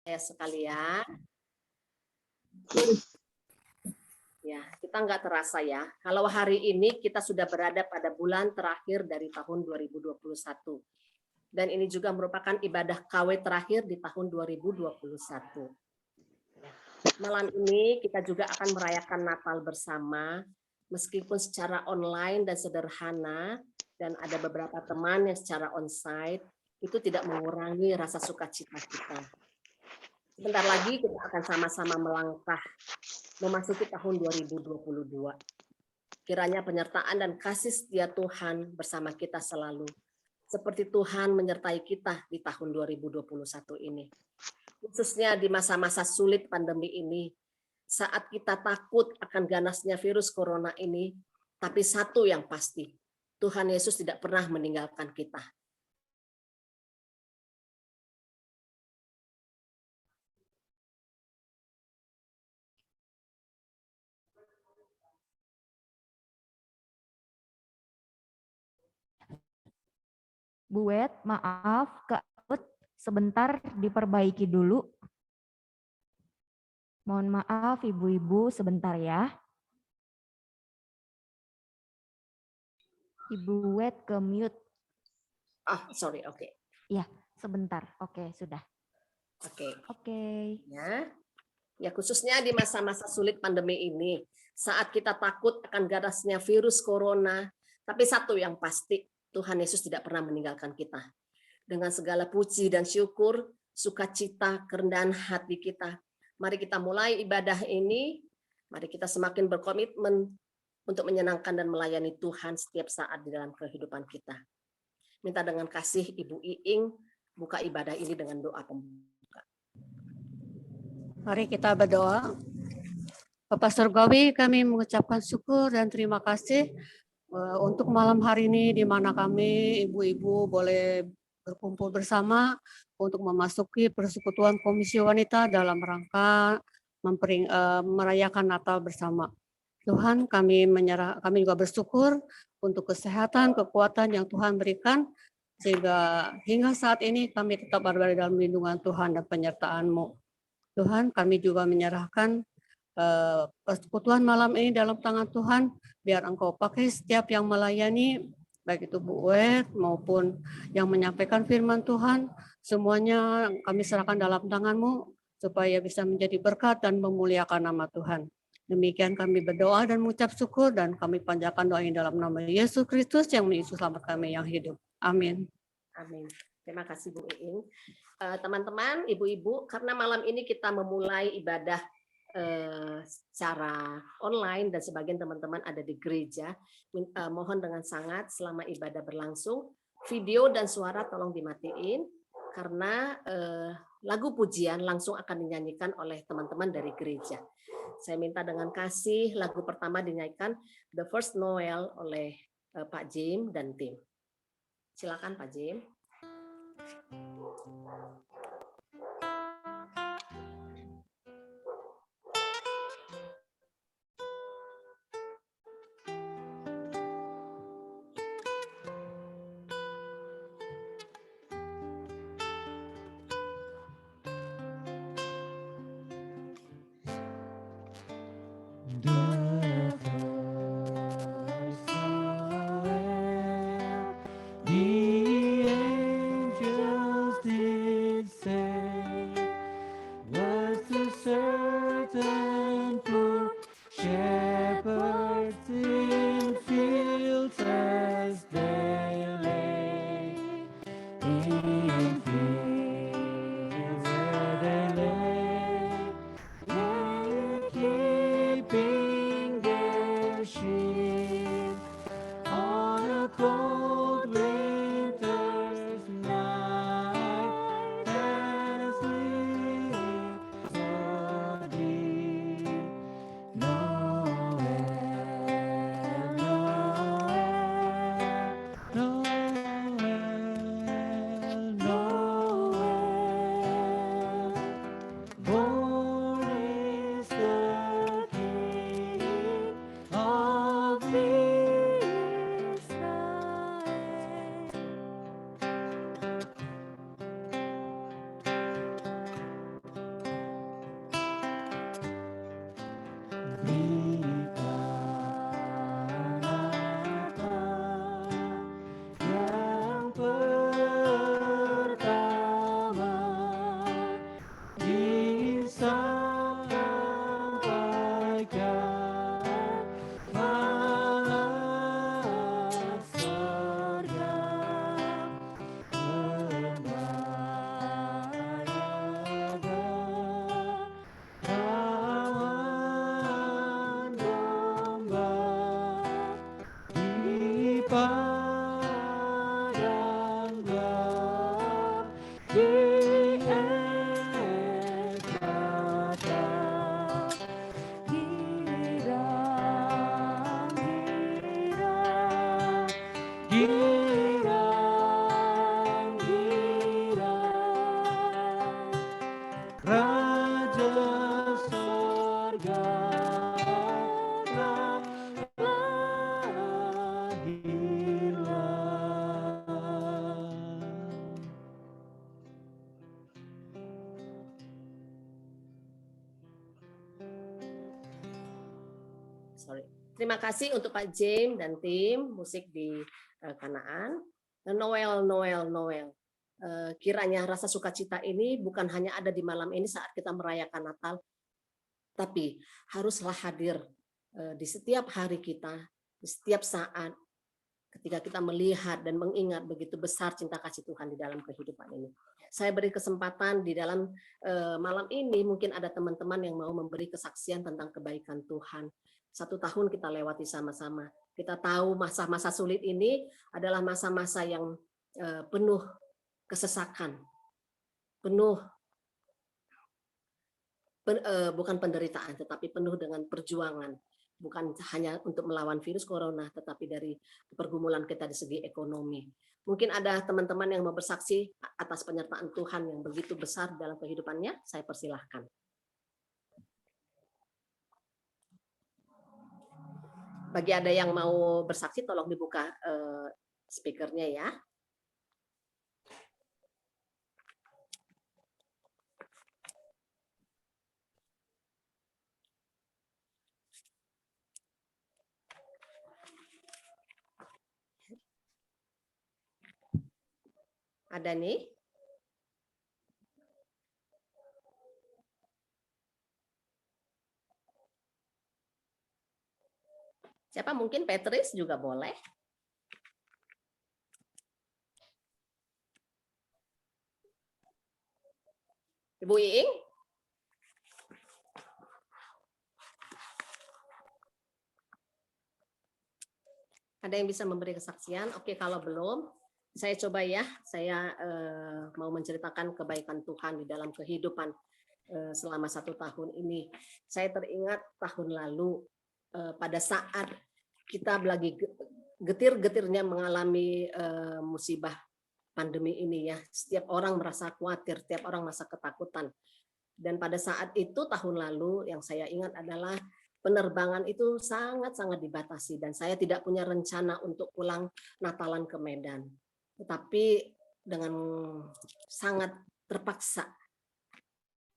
saya sekalian. Ya, kita nggak terasa ya. Kalau hari ini kita sudah berada pada bulan terakhir dari tahun 2021. Dan ini juga merupakan ibadah KW terakhir di tahun 2021. Malam ini kita juga akan merayakan Natal bersama, meskipun secara online dan sederhana, dan ada beberapa teman yang secara onsite, itu tidak mengurangi rasa sukacita kita. Sebentar lagi kita akan sama-sama melangkah memasuki tahun 2022. Kiranya penyertaan dan kasih setia Tuhan bersama kita selalu, seperti Tuhan menyertai kita di tahun 2021 ini. Khususnya di masa-masa sulit pandemi ini, saat kita takut akan ganasnya virus corona ini, tapi satu yang pasti, Tuhan Yesus tidak pernah meninggalkan kita. Bu Wet, maaf, Kak Ut, sebentar diperbaiki dulu. Mohon maaf Ibu-Ibu, sebentar ya. Ibu Wet ke mute. Sorry, oke. Ya, sebentar. Oke, sudah. Oke. Ya, khususnya di masa-masa sulit pandemi ini, saat kita takut akan ganasnya virus corona, tapi satu yang pasti, Tuhan Yesus tidak pernah meninggalkan kita. Dengan segala puji dan syukur, sukacita, kerendahan hati kita, mari kita mulai ibadah ini, mari kita semakin berkomitmen untuk menyenangkan dan melayani Tuhan setiap saat di dalam kehidupan kita. Minta dengan kasih Ibu Iing, buka ibadah ini dengan doa pembuka. Mari kita berdoa. Bapak Surgawi, kami mengucapkan syukur dan terima kasih untuk malam hari ini di mana kami ibu-ibu boleh berkumpul bersama untuk memasuki persekutuan Komisi Wanita dalam rangka merayakan Natal bersama. Tuhan, kami juga bersyukur untuk kesehatan, kekuatan yang Tuhan berikan, sehingga hingga saat ini kami tetap berada dalam lindungan Tuhan dan penyertaan-Mu. Tuhan, kami juga menyerahkan persekutuan malam ini dalam tangan Tuhan, biar Engkau pakai setiap yang melayani, baik itu Bu Wet maupun yang menyampaikan firman Tuhan, semuanya kami serahkan dalam tangan-Mu, supaya bisa menjadi berkat dan memuliakan nama Tuhan. Demikian kami berdoa dan mengucap syukur, dan kami panjatkan doa ini dalam nama Yesus Kristus yang menjadi selamat kami yang hidup. Amin. Amin. Terima kasih Bu Iing. Teman-teman, ibu-ibu, karena malam ini kita memulai ibadah secara online dan sebagian teman-teman ada di gereja, mohon dengan sangat selama ibadah berlangsung, video dan suara tolong dimatiin, karena lagu pujian langsung akan dinyanyikan oleh teman-teman dari gereja. Saya minta dengan kasih lagu pertama dinyanyikan The First Noel oleh Pak Jim dan tim. Silakan Pak Jim. Keeping girang-girang Raja sorga lahirlah. Terima kasih untuk Pak James dan tim musik di Kanaan. Noel, Noel, Noel. Kiranya rasa sukacita ini bukan hanya ada di malam ini saat kita merayakan Natal, tapi haruslah hadir di setiap hari kita, di setiap saat ketika kita melihat dan mengingat begitu besar cinta kasih Tuhan di dalam kehidupan ini. Saya beri kesempatan di dalam malam ini, mungkin ada teman-teman yang mau memberi kesaksian tentang kebaikan Tuhan. 1 tahun kita lewati sama-sama. Kita tahu masa-masa sulit ini adalah masa-masa yang penuh kesesakan, penuh bukan penderitaan, tetapi penuh dengan perjuangan. Bukan hanya untuk melawan virus corona, tetapi dari pergumulan kita di segi ekonomi. Mungkin ada teman-teman yang mau bersaksi atas penyertaan Tuhan yang begitu besar dalam kehidupannya, saya persilahkan. Bagi ada yang mau bersaksi, tolong dibuka speakernya ya. Ada nih. Siapa? Mungkin Petris juga boleh. Ibu Iing? Ada yang bisa memberi kesaksian? Oke, kalau belum, saya coba ya. Saya mau menceritakan kebaikan Tuhan di dalam kehidupan selama 1 tahun ini. Saya teringat tahun lalu pada saat kita lagi getir-getirnya mengalami musibah pandemi ini ya. Setiap orang merasa khawatir, setiap orang merasa ketakutan. Dan pada saat itu tahun lalu yang saya ingat adalah penerbangan itu sangat-sangat dibatasi dan saya tidak punya rencana untuk pulang Natalan ke Medan. Tetapi dengan sangat terpaksa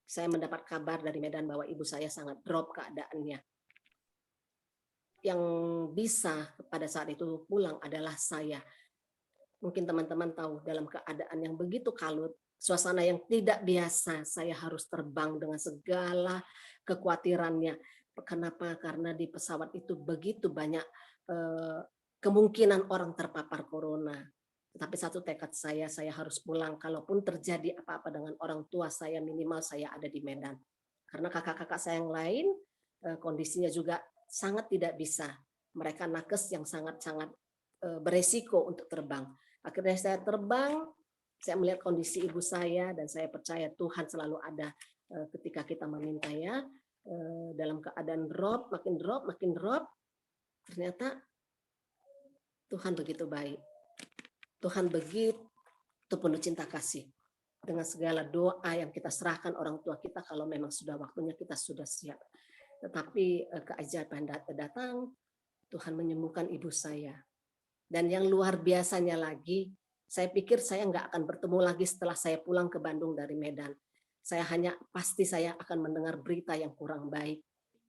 saya mendapat kabar dari Medan bahwa ibu saya sangat drop keadaannya. Yang bisa pada saat itu pulang adalah saya. Mungkin teman-teman tahu dalam keadaan yang begitu kalut, suasana yang tidak biasa, saya harus terbang dengan segala kekhawatirannya. Kenapa? Karena di pesawat itu begitu banyak kemungkinan orang terpapar corona. Tetapi satu tekad saya harus pulang. Kalaupun terjadi apa-apa dengan orang tua saya, minimal saya ada di Medan. Karena kakak-kakak saya yang lain kondisinya juga sangat tidak bisa. Mereka nakes yang sangat-sangat beresiko untuk terbang. Akhirnya saya terbang, saya melihat kondisi ibu saya dan saya percaya Tuhan selalu ada ketika kita memintanya. Dalam keadaan makin drop, ternyata Tuhan begitu baik. Tuhan begitu penuh cinta kasih. Dengan segala doa yang kita serahkan orang tua kita, kalau memang sudah waktunya kita sudah siap. Tetapi keajaiban datang, Tuhan menyembuhkan ibu saya. Dan yang luar biasanya lagi, saya pikir saya nggak akan bertemu lagi setelah saya pulang ke Bandung dari Medan. Pasti saya akan mendengar berita yang kurang baik.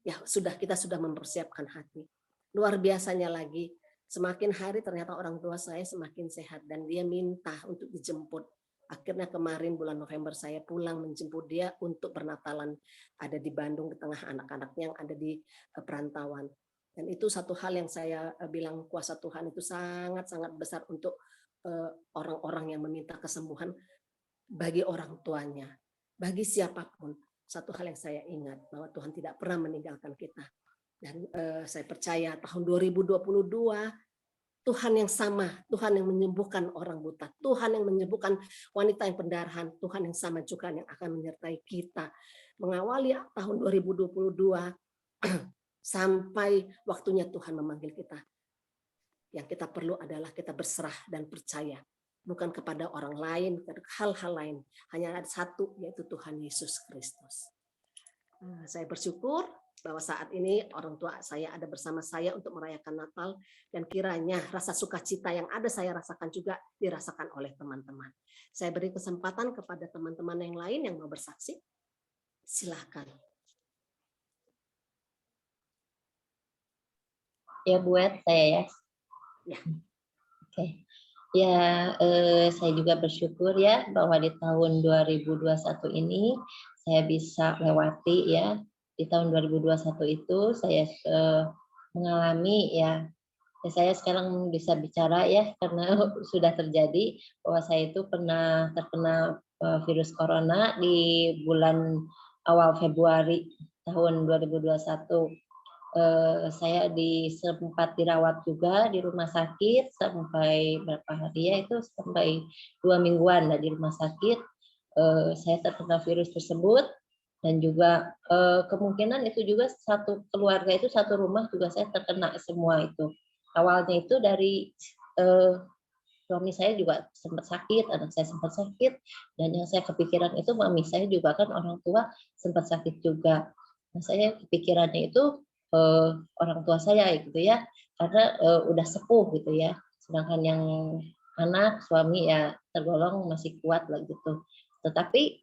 Ya kita sudah mempersiapkan hati. Luar biasanya lagi, semakin hari ternyata orang tua saya semakin sehat dan dia minta untuk dijemput. Akhirnya kemarin bulan November saya pulang menjemput dia untuk bernatalan ada di Bandung di tengah anak-anaknya yang ada di perantauan. Dan itu satu hal yang saya bilang kuasa Tuhan itu sangat-sangat besar untuk orang-orang yang meminta kesembuhan bagi orang tuanya, bagi siapapun. Satu hal yang saya ingat bahwa Tuhan tidak pernah meninggalkan kita. Dan saya percaya tahun 2022 Tuhan yang sama, Tuhan yang menyembuhkan orang buta, Tuhan yang menyembuhkan wanita yang pendarahan, Tuhan yang sama juga yang akan menyertai kita. Mengawali tahun 2022 sampai waktunya Tuhan memanggil kita. Yang kita perlu adalah kita berserah dan percaya, bukan kepada orang lain, hal-hal lain. Hanya ada satu, yaitu Tuhan Yesus Kristus. Saya bersyukur bahwa saat ini orang tua saya ada bersama saya untuk merayakan Natal, dan kiranya rasa sukacita yang ada saya rasakan juga dirasakan oleh teman-teman. Saya beri kesempatan kepada teman-teman yang lain yang mau bersaksi. Silakan. Ya, buat saya ya. Ya. Oke. Ya, saya juga bersyukur ya bahwa di tahun 2021 ini saya bisa lewati ya. Di tahun 2021 itu saya mengalami ya, saya sekarang bisa bicara ya karena sudah terjadi bahwa saya itu pernah terkena virus corona di bulan awal Februari tahun 2021. Saya sempat dirawat juga di rumah sakit sampai berapa hari ya, itu sampai 2 mingguan lah di rumah sakit. Saya terkena virus tersebut, dan juga kemungkinan itu juga satu keluarga itu, satu rumah juga saya terkena semua itu. Awalnya itu dari suami saya juga sempat sakit, anak saya sempat sakit, dan yang saya kepikiran itu mami saya juga kan orang tua sempat sakit juga. Nah, saya kepikirannya itu orang tua saya gitu ya, karena udah sepuh gitu ya, sedangkan yang anak suami ya tergolong masih kuat lah gitu. Tetapi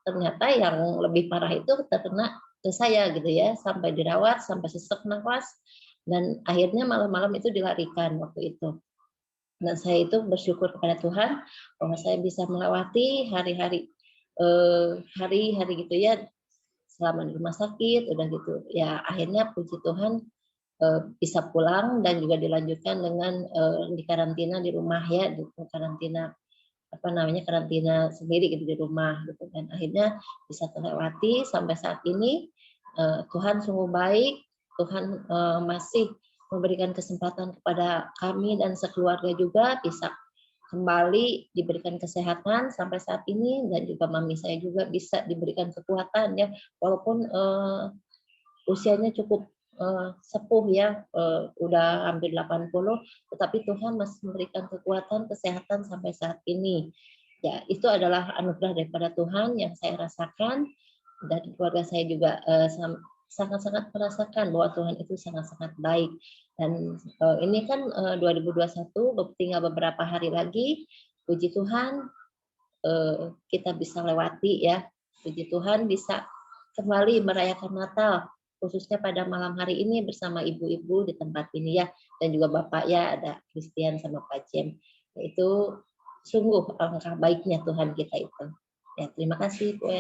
ternyata yang lebih parah itu terkena ke saya gitu ya, sampai dirawat, sampai sesak nafas, dan akhirnya malam-malam itu dilarikan waktu itu. Dan saya itu bersyukur kepada Tuhan bahwa saya bisa melewati hari-hari gitu ya, selama di rumah sakit udah gitu ya, akhirnya puji Tuhan bisa pulang dan juga dilanjutkan dengan di karantina di rumah ya, di karantina karantina sendiri gitu di rumah gitu, dan akhirnya bisa terlewati sampai saat ini. Tuhan sungguh baik, Tuhan masih memberikan kesempatan kepada kami dan sekeluarga juga bisa kembali diberikan kesehatan sampai saat ini, dan juga mami saya juga bisa diberikan kekuatan ya, walaupun usianya cukup sepuh ya, udah hampir 80, tetapi Tuhan masih memberikan kekuatan kesehatan sampai saat ini. Ya, itu adalah anugerah daripada Tuhan yang saya rasakan, dan keluarga saya juga sangat-sangat merasakan bahwa Tuhan itu sangat-sangat baik. Dan ini kan 2021 tinggal beberapa hari lagi, puji Tuhan kita bisa lewati ya, puji Tuhan bisa kembali merayakan Natal, khususnya pada malam hari ini bersama ibu-ibu di tempat ini ya, dan juga Bapak ya, ada Christian sama Pak Jem. Itu sungguh alangkah baiknya Tuhan kita itu. Ya, terima kasih Bu.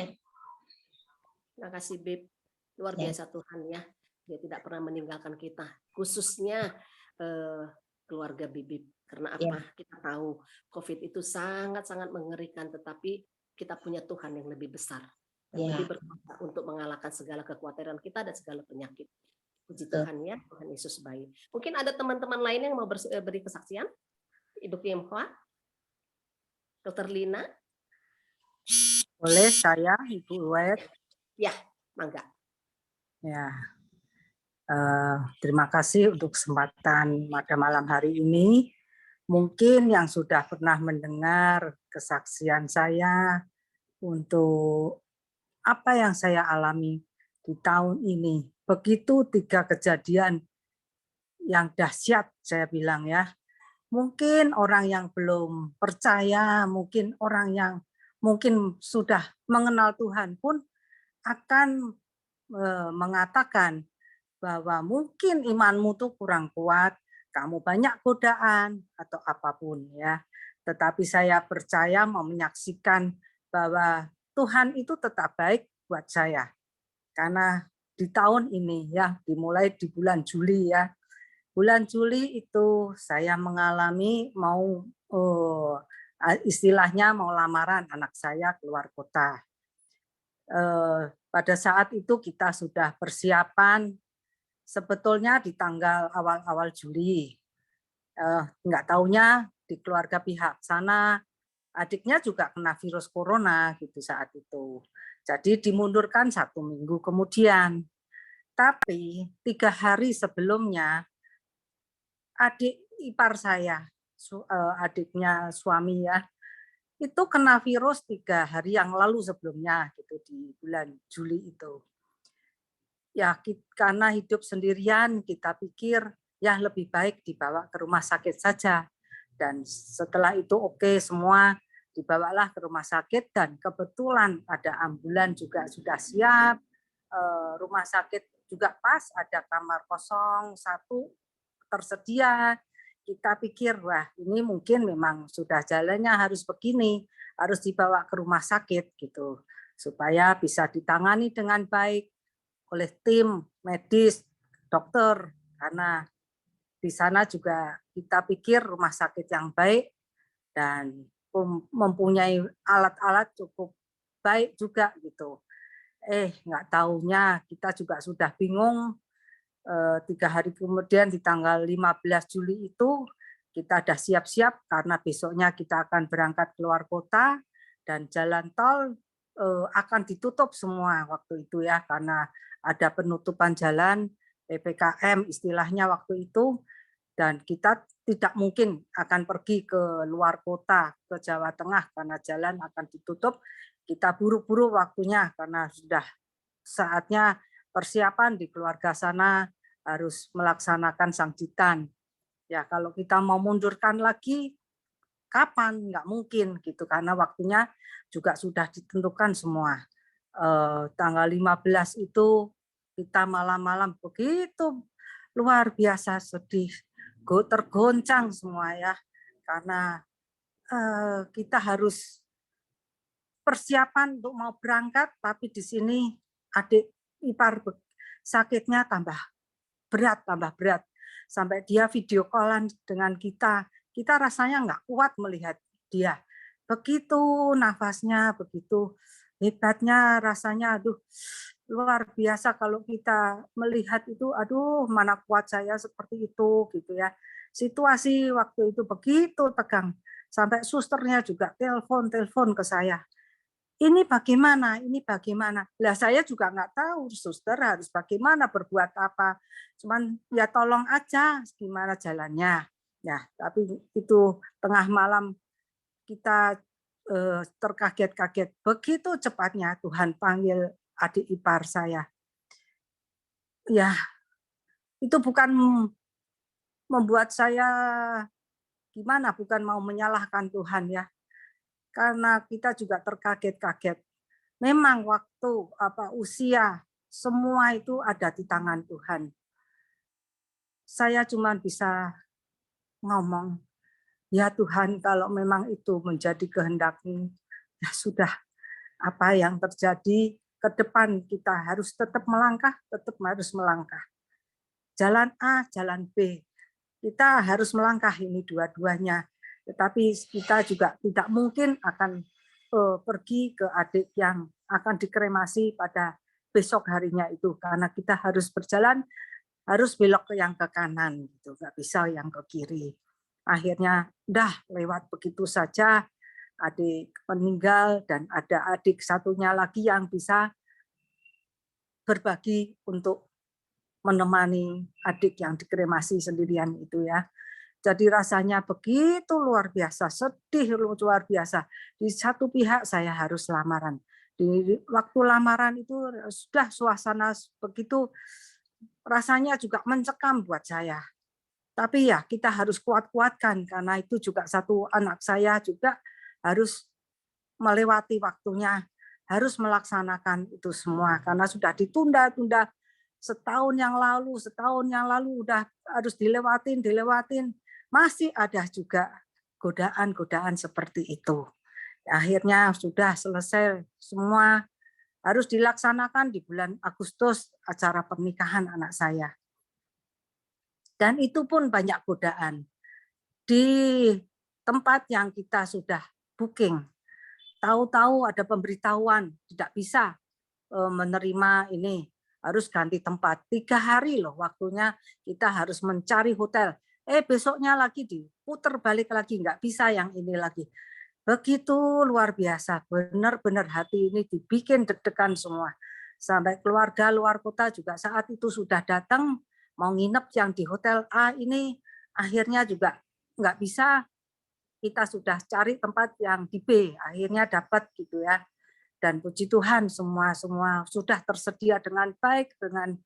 Terima kasih Bib. Luar biasa Tuhan ya. Dia tidak pernah meninggalkan kita, khususnya keluarga Bibip. Karena apa? Kita tahu COVID itu sangat-sangat mengerikan, tetapi kita punya Tuhan yang lebih besar, yang lebih berkuasa untuk mengalahkan segala kekhawatiran kita dan segala penyakit. Puji Tuhan ya, Tuhan Yesus baik. Mungkin ada teman-teman lain yang mau beri kesaksian? Ibu Kiemhua? Dr. Lina? Boleh saya, Ibu Wet? Ya, mangga. Ya, terima kasih untuk kesempatan pada malam hari ini. Mungkin yang sudah pernah mendengar kesaksian saya untuk apa yang saya alami di tahun ini. Begitu 3 kejadian yang dahsyat saya bilang ya. Mungkin orang yang belum percaya, mungkin orang yang mungkin sudah mengenal Tuhan pun akan mengatakan bahwa mungkin imanmu tuh kurang kuat, kamu banyak godaan atau apapun ya. Tetapi saya percaya mau menyaksikan bahwa Tuhan itu tetap baik buat saya. Karena di tahun ini ya, dimulai di bulan Juli ya. Bulan Juli itu saya mengalami istilahnya mau lamaran anak saya keluar kota. Pada saat itu kita sudah persiapan sebetulnya di tanggal awal-awal Juli. Nggak taunya di keluarga pihak sana adiknya juga kena virus corona gitu saat itu. Jadi dimundurkan 1 minggu kemudian. Tapi 3 hari sebelumnya adik ipar saya, adiknya suami ya, itu kena virus 3 hari yang lalu sebelumnya gitu di bulan Juli itu. Ya karena hidup sendirian kita pikir ya lebih baik dibawa ke rumah sakit saja. Dan setelah itu oke semua, dibawalah ke rumah sakit dan kebetulan ada ambulan juga sudah siap, rumah sakit juga pas ada kamar kosong 1 tersedia. Kita pikir wah ini mungkin memang sudah jalannya harus begini, harus dibawa ke rumah sakit gitu supaya bisa ditangani dengan baik oleh tim medis, dokter, karena di sana juga kita pikir rumah sakit yang baik dan mempunyai alat-alat cukup baik juga gitu. Nggak taunya kita juga sudah bingung. 3 hari kemudian di tanggal 15 Juli itu kita ada siap-siap karena besoknya kita akan berangkat keluar kota dan jalan tol akan ditutup semua waktu itu ya karena ada penutupan jalan PPKM istilahnya waktu itu dan kita tidak mungkin akan pergi ke luar kota ke Jawa Tengah karena jalan akan ditutup. Kita buru-buru waktunya karena sudah saatnya persiapan di keluarga sana harus melaksanakan sangjitan. Ya kalau kita mau mundurkan lagi, kapan? Nggak mungkin gitu karena waktunya juga sudah ditentukan semua. Tanggal 15 itu kita malam-malam begitu luar biasa sedih, tergoncang semua ya karena kita harus persiapan untuk mau berangkat, tapi di sini adik ipar sakitnya tambah berat. Sampai dia video callan dengan kita rasanya nggak kuat melihat dia. Begitu nafasnya, begitu hebatnya rasanya, aduh luar biasa kalau kita melihat itu, aduh mana kuat saya seperti itu gitu ya. Situasi waktu itu begitu tegang, sampai susternya juga telepon ke saya. Ini bagaimana? Lah saya juga nggak tahu, suster harus bagaimana, berbuat apa. Cuman ya tolong aja gimana jalannya. Ya, tapi itu tengah malam kita terkaget-kaget. Begitu cepatnya Tuhan panggil adik ipar saya. Ya, itu bukan membuat saya gimana, bukan mau menyalahkan Tuhan ya. Karena kita juga terkaget-kaget. Memang waktu usia semua itu ada di tangan Tuhan. Saya cuma bisa ngomong, ya Tuhan kalau memang itu menjadi kehendak-Mu, ya sudah apa yang terjadi ke depan kita harus tetap harus melangkah. Jalan A, jalan B. Kita harus melangkah ini dua-duanya. Tetapi kita juga tidak mungkin akan pergi ke adik yang akan dikremasi pada besok harinya itu karena kita harus berjalan harus belok ke yang ke kanan gitu, nggak bisa yang ke kiri. Akhirnya udah lewat begitu saja, adik meninggal dan ada adik satunya lagi yang bisa berbagi untuk menemani adik yang dikremasi sendirian itu ya. Jadi rasanya begitu luar biasa, sedih luar biasa. Di satu pihak saya harus lamaran. Di waktu lamaran itu sudah suasana begitu rasanya juga mencekam buat saya. Tapi ya kita harus kuat-kuatkan karena itu juga satu anak saya juga harus melewati waktunya, harus melaksanakan itu semua karena sudah ditunda-tunda setahun yang lalu udah harus dilewatin. Masih ada juga godaan-godaan seperti itu. Akhirnya sudah selesai semua, harus dilaksanakan di bulan Agustus acara pernikahan anak saya. Dan itu pun banyak godaan. Di tempat yang kita sudah booking, tahu-tahu ada pemberitahuan tidak bisa menerima ini, harus ganti tempat. 3 hari loh waktunya kita harus mencari hotel. Besoknya lagi diputer balik lagi, nggak bisa yang ini lagi. Begitu luar biasa, benar-benar hati ini dibikin deg-degan semua. Sampai keluarga luar kota juga saat itu sudah datang, mau nginep yang di hotel A ini, akhirnya juga nggak bisa, kita sudah cari tempat yang di B, akhirnya dapat gitu ya. Dan puji Tuhan semua sudah tersedia dengan baik, dengan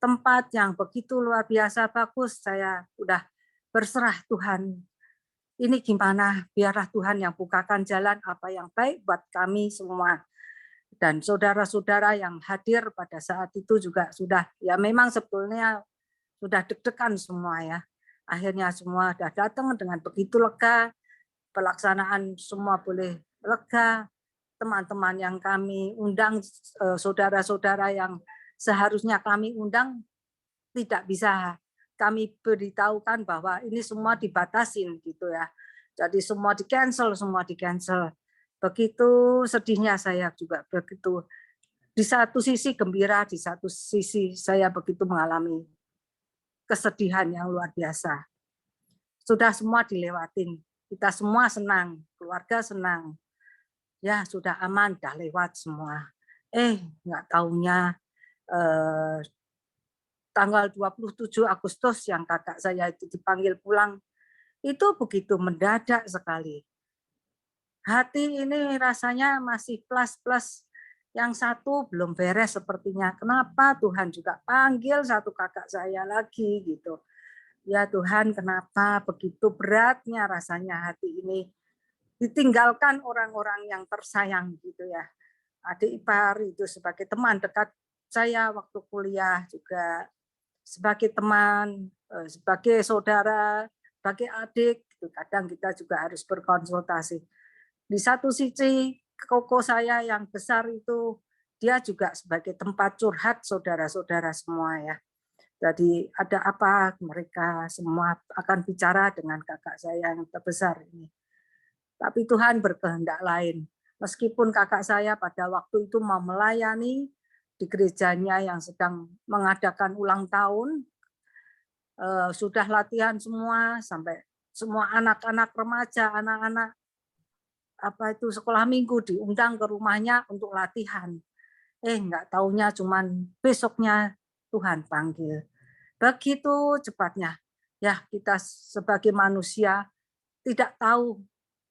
tempat yang begitu luar biasa bagus. Saya udah berserah Tuhan. Ini gimana? Biarlah Tuhan yang bukakan jalan apa yang baik buat kami semua. Dan saudara-saudara yang hadir pada saat itu juga sudah, ya memang sebetulnya sudah deg-degan semua ya. Akhirnya semua sudah datang dengan begitu lega, pelaksanaan semua boleh lega, teman-teman yang kami undang, saudara-saudara yang seharusnya kami undang, tidak bisa kami beritahukan bahwa ini semua dibatasin gitu ya. Jadi semua di cancel. Begitu sedihnya saya juga begitu. Di satu sisi gembira, di satu sisi saya begitu mengalami kesedihan yang luar biasa. Sudah semua dilewatin, kita semua senang, keluarga senang. Ya sudah aman, dah lewat semua. Nggak taunya tanggal 27 Agustus yang kakak saya itu dipanggil pulang, itu begitu mendadak sekali. Hati ini rasanya masih plus-plus, yang satu belum beres sepertinya. Kenapa Tuhan juga panggil satu kakak saya lagi gitu. Ya Tuhan, kenapa begitu beratnya rasanya hati ini ditinggalkan orang-orang yang tersayang gitu ya. Adik ipar itu sebagai teman dekat saya waktu kuliah juga, sebagai teman, sebagai saudara, sebagai adik, kadang kita juga harus berkonsultasi. Di satu sisi, koko saya yang besar itu, dia juga sebagai tempat curhat saudara-saudara semua ya. Jadi ada apa mereka semua akan bicara dengan kakak saya yang terbesar ini. Tapi Tuhan berkehendak lain. Meskipun kakak saya pada waktu itu mau melayani di gerejanya yang sedang mengadakan ulang tahun, sudah latihan semua sampai semua anak-anak remaja, anak-anak sekolah minggu diundang ke rumahnya untuk latihan. Nggak taunya cuman besoknya Tuhan panggil. Begitu cepatnya. Ya, kita sebagai manusia tidak tahu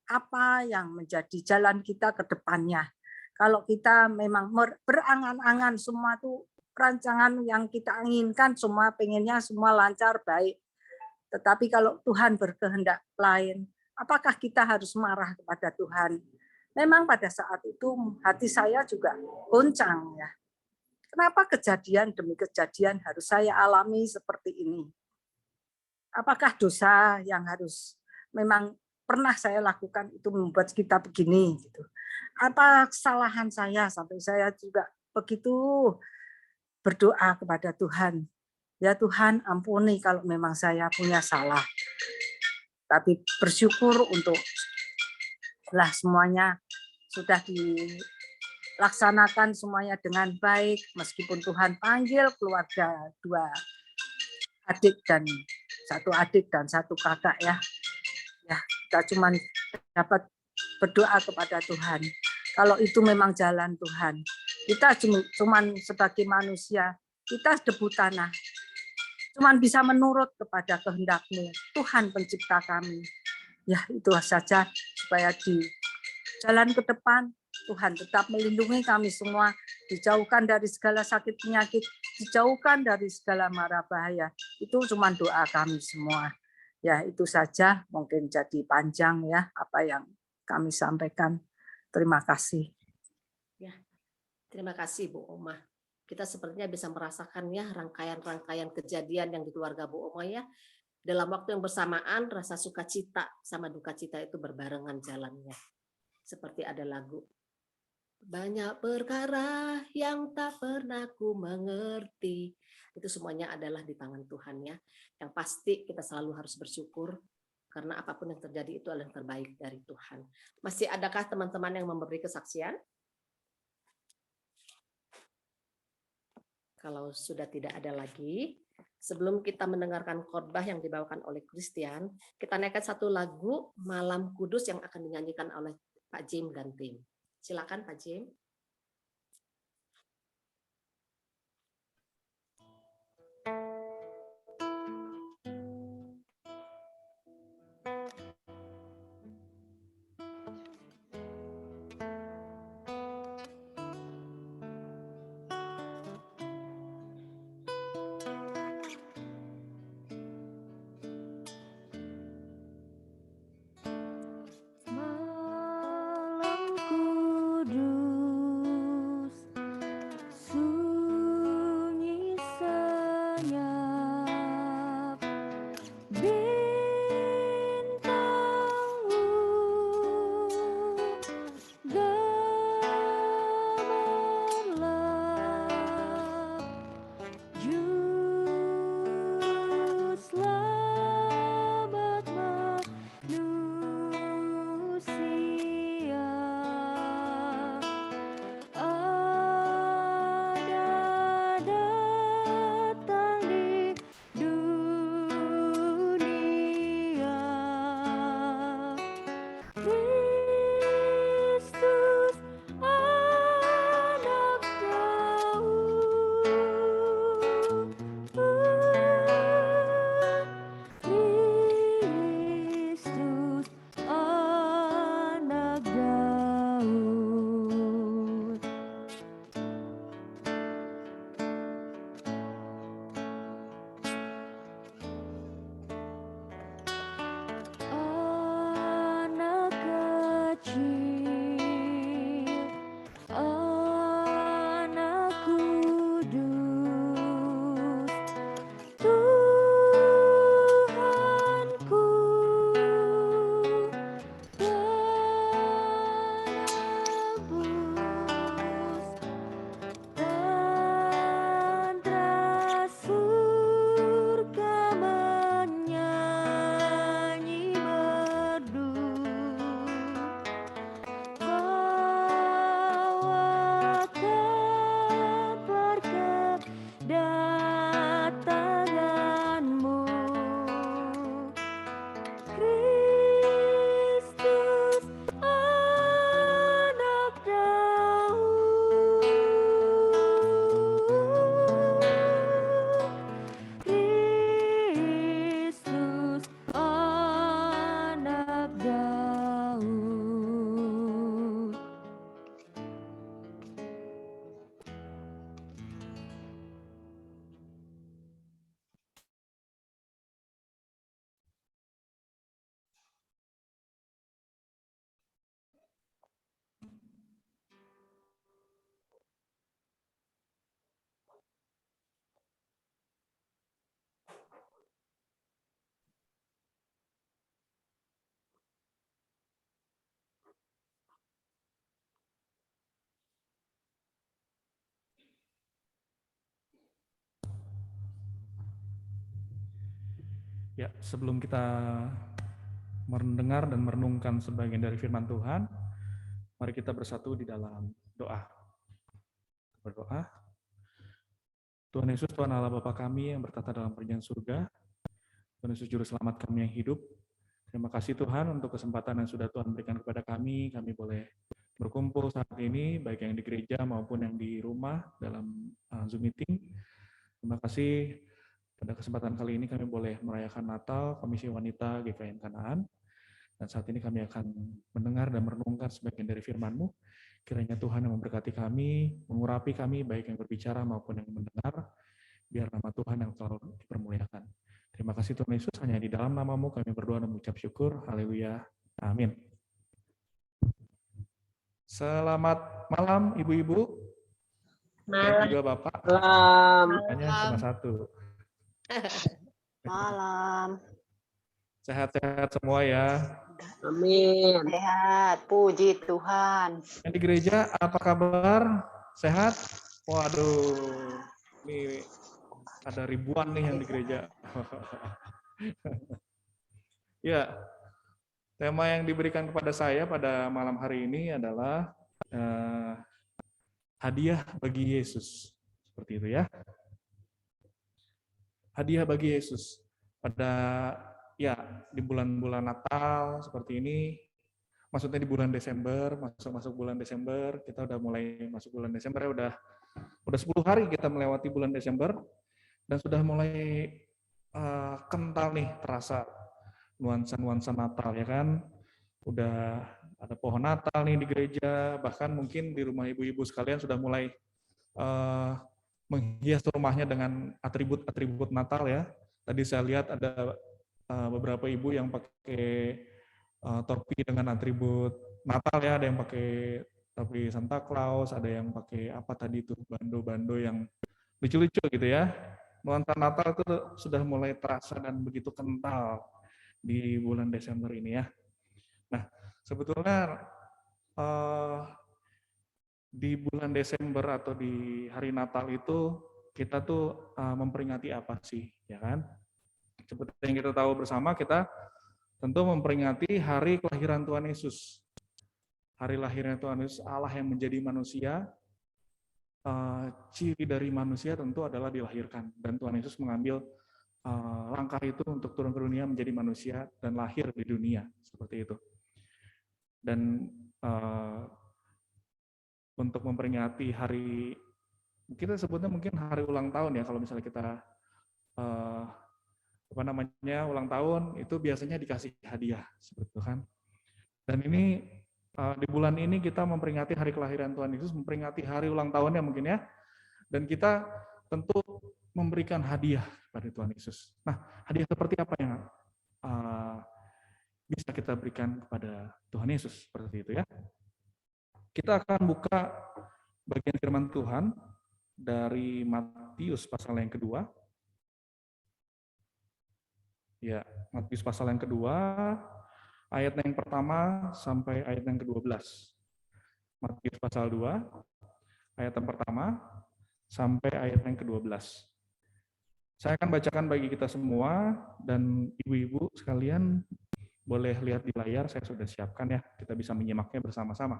apa yang menjadi jalan kita ke depannya. Kalau kita memang berangan-angan semua tuh rancangan yang kita inginkan, semua pengennya semua lancar, baik. Tetapi kalau Tuhan berkehendak lain, apakah kita harus marah kepada Tuhan? Memang pada saat itu hati saya juga goncang ya. Kenapa kejadian demi kejadian harus saya alami seperti ini? Apakah dosa yang harus memang pernah saya lakukan itu membuat kita begini gitu? Apa kesalahan saya sampai saya juga begitu berdoa kepada Tuhan? Ya Tuhan, ampuni kalau memang saya punya salah. Tapi bersyukur untuk semuanya sudah dilaksanakan semuanya dengan baik, meskipun Tuhan panggil keluarga dua adik dan satu kakak ya. Ya, kita cuma dapat berdoa kepada Tuhan. Kalau itu memang jalan Tuhan. Kita cuma sebagai manusia, kita debu tanah. Cuma bisa menurut kepada kehendak-Mu, Tuhan pencipta kami. Ya, itu saja supaya di jalan ke depan Tuhan tetap melindungi kami semua, dijauhkan dari segala sakit penyakit, dijauhkan dari segala mara bahaya. Itu cuma doa kami semua. Ya, itu saja, mungkin jadi panjang ya apa yang kami sampaikan. Terima kasih. Ya, terima kasih Bu Oma. Kita sepertinya bisa merasakan ya rangkaian-rangkaian kejadian yang di keluarga Bu Oma ya. Dalam waktu yang bersamaan, rasa sukacita sama duka cita itu berbarengan jalannya. Seperti ada lagu. Banyak perkara yang tak pernah ku mengerti. Itu semuanya adalah di tangan Tuhan ya. Yang pasti kita selalu harus bersyukur karena apapun yang terjadi itu adalah yang terbaik dari Tuhan. Masih adakah teman-teman yang memberi kesaksian? Kalau sudah tidak ada lagi, sebelum kita mendengarkan khotbah yang dibawakan oleh Christian, kita naikkan satu lagu Malam Kudus yang akan dinyanyikan oleh Pak Jim dan tim. Silakan Pak Jim. Ya, sebelum kita mendengar dan merenungkan sebagian dari firman Tuhan, mari kita bersatu di dalam doa. Berdoa. Tuhan Yesus, Tuhan Allah Bapa kami yang bertata dalam kerajaan surga, Tuhan Yesus Juru Selamat kami yang hidup, terima kasih Tuhan untuk kesempatan yang sudah Tuhan berikan kepada kami boleh berkumpul saat ini, baik yang di gereja maupun yang di rumah dalam Zoom meeting. Terima kasih pada kesempatan kali ini kami boleh merayakan Natal Komisi Wanita GKN Kanaan. Dan saat ini kami akan mendengar dan merenungkan sebagian dari firman-Mu. Kiranya Tuhan yang memberkati kami, mengurapi kami, baik yang berbicara maupun yang mendengar, biar nama Tuhan yang selalu dipermuliakan. Terima kasih Tuhan Yesus, hanya di dalam nama-Mu kami berdoa dan mengucap syukur. Haleluya. Amin. Selamat malam Ibu-Ibu. Dan juga Bapak. Malam. Hanya cuma satu. Malam. Sehat-sehat semua ya. Amin. Sehat, puji Tuhan. Yang di gereja apa kabar? Sehat? Waduh, ini ada ribuan nih yang di gereja. Ya, tema yang diberikan kepada saya pada malam hari ini adalah hadiah bagi Yesus. Seperti itu ya. Hadiah bagi Yesus. Pada ya di bulan-bulan Natal seperti ini, maksudnya di bulan Desember, masuk bulan Desember, kita udah mulai masuk bulan Desember ya, udah 10 hari kita melewati bulan Desember dan sudah mulai kental nih terasa nuansa-nuansa Natal ya kan. Udah ada pohon Natal nih di gereja, bahkan mungkin di rumah ibu-ibu sekalian sudah mulai menghias rumahnya dengan atribut-atribut Natal ya. Tadi saya lihat ada beberapa ibu yang pakai topi dengan atribut Natal ya, ada yang pakai topi Santa Claus, ada yang pakai apa tadi itu bando-bando yang lucu-lucu gitu ya. Nuansa Natal itu sudah mulai terasa dan begitu kental di bulan Desember ini ya. Nah, sebetulnya di bulan Desember atau di hari Natal itu kita tuh memperingati apa sih, ya kan? Seperti yang kita tahu bersama, kita tentu memperingati hari kelahiran Tuhan Yesus. Hari lahirnya Tuhan Yesus, Allah yang menjadi manusia. Ciri dari manusia tentu adalah dilahirkan. Dan Tuhan Yesus mengambil langkah itu untuk turun ke dunia menjadi manusia dan lahir di dunia. Seperti itu. Dan untuk memperingati hari, kita sebutnya mungkin hari ulang tahun ya, kalau misalnya kita ulang tahun itu biasanya dikasih hadiah seperti itu kan. Dan ini di bulan ini kita memperingati hari kelahiran Tuhan Yesus, memperingati hari ulang tahunnya mungkin ya. Dan kita tentu memberikan hadiah kepada Tuhan Yesus. Nah, hadiah seperti apa yang bisa kita berikan kepada Tuhan Yesus seperti itu ya. Kita akan buka bagian firman Tuhan dari Matius pasal yang kedua. Ya, Matius pasal yang kedua, ayat yang pertama sampai ayat yang ke-12. Matius pasal 2, ayat yang pertama sampai ayat yang ke-12. Saya akan bacakan bagi kita semua, dan ibu-ibu sekalian boleh lihat di layar, saya sudah siapkan ya, kita bisa menyimaknya bersama-sama.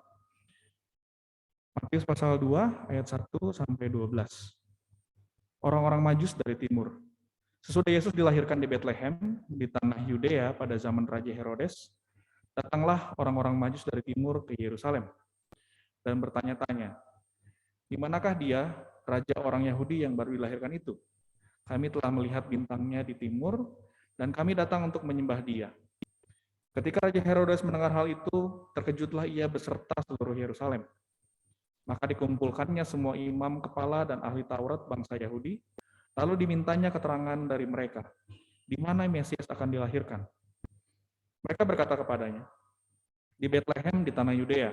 Matius pasal 2, ayat 1 sampai 12. Orang-orang Majus dari timur. Sesudah Yesus dilahirkan di Bethlehem, di tanah Yudea pada zaman Raja Herodes, datanglah orang-orang Majus dari timur ke Yerusalem dan bertanya-tanya, di manakah dia, raja orang Yahudi yang baru dilahirkan itu? Kami telah melihat bintangnya di timur, dan kami datang untuk menyembah dia. Ketika Raja Herodes mendengar hal itu, terkejutlah ia beserta seluruh Yerusalem. Maka dikumpulkannya semua imam kepala dan ahli Taurat bangsa Yahudi, lalu dimintanya keterangan dari mereka, di mana Mesias akan dilahirkan. Mereka berkata kepadanya, di Bethlehem di tanah Yudea,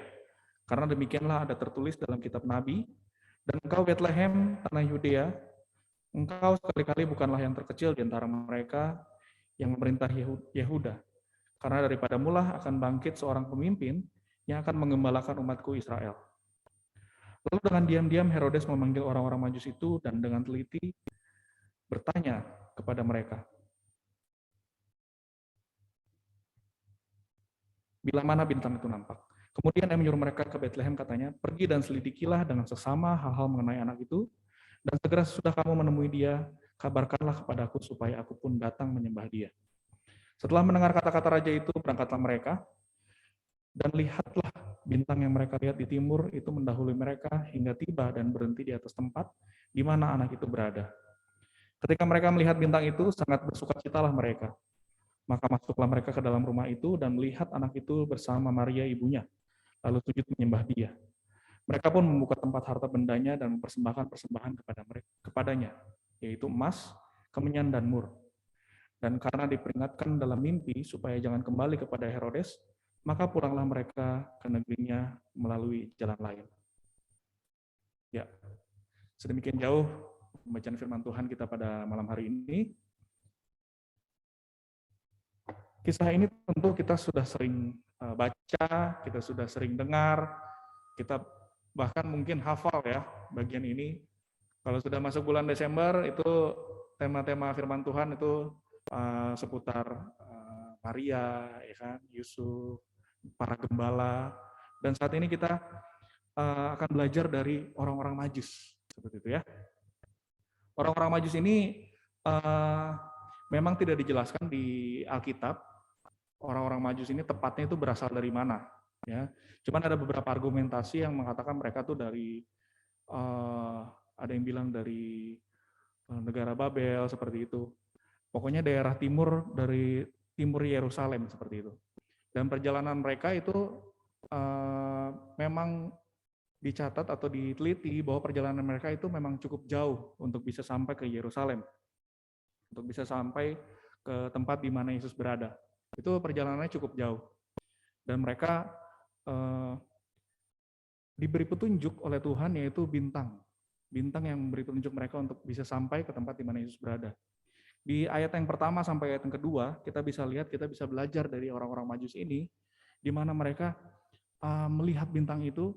karena demikianlah ada tertulis dalam kitab Nabi, dan engkau Bethlehem, tanah Yudea, engkau sekali-kali bukanlah yang terkecil di antara mereka yang memerintah Yehuda, karena daripada mula akan bangkit seorang pemimpin yang akan mengembalakan umatku Israel. Lalu dengan diam-diam Herodes memanggil orang-orang Majus itu dan dengan teliti bertanya kepada mereka, bila mana bintang itu nampak. Kemudian ia menyuruh mereka ke Bethlehem, katanya, pergi dan selidikilah dengan seksama hal-hal mengenai anak itu, dan segera sesudah kamu menemui dia, kabarkanlah kepadaku supaya aku pun datang menyembah dia. Setelah mendengar kata-kata raja itu, berangkatlah mereka, dan lihatlah bintang yang mereka lihat di timur itu mendahului mereka hingga tiba dan berhenti di atas tempat di mana anak itu berada. Ketika mereka melihat bintang itu, sangat bersukacitalah mereka. Maka masuklah mereka ke dalam rumah itu dan melihat anak itu bersama Maria ibunya, lalu sujud menyembah dia. Mereka pun membuka tempat harta bendanya dan mempersembahkan persembahan kepadanya, yaitu emas, kemenyan, dan mur. Dan karena diperingatkan dalam mimpi supaya jangan kembali kepada Herodes, maka pulanglah mereka ke negerinya melalui jalan lain. Ya, sedemikian jauh pembacaan firman Tuhan kita pada malam hari ini. Kisah ini tentu kita sudah sering baca, kita sudah sering dengar, kita bahkan mungkin hafal ya bagian ini. Kalau sudah masuk bulan Desember, itu tema-tema firman Tuhan itu seputar Maria, ya kan, Yusuf, para gembala. Dan saat ini kita akan belajar dari orang-orang Majus, seperti itu ya. Orang-orang Majus ini memang tidak dijelaskan di Alkitab. Orang-orang Majus ini tepatnya itu berasal dari mana, ya. Cuman ada beberapa argumentasi yang mengatakan mereka tuh dari ada yang bilang dari negara Babel seperti itu. Pokoknya daerah timur, dari timur Yerusalem seperti itu. Dan perjalanan mereka itu memang dicatat atau diteliti bahwa perjalanan mereka itu memang cukup jauh untuk bisa sampai ke Yerusalem, untuk bisa sampai ke tempat di mana Yesus berada. Itu perjalanannya cukup jauh. Dan mereka diberi petunjuk oleh Tuhan, yaitu bintang. Bintang yang memberi petunjuk mereka untuk bisa sampai ke tempat di mana Yesus berada. Di ayat yang pertama sampai ayat yang kedua, kita bisa lihat, kita bisa belajar dari orang-orang Majus ini, di mana mereka melihat bintang itu.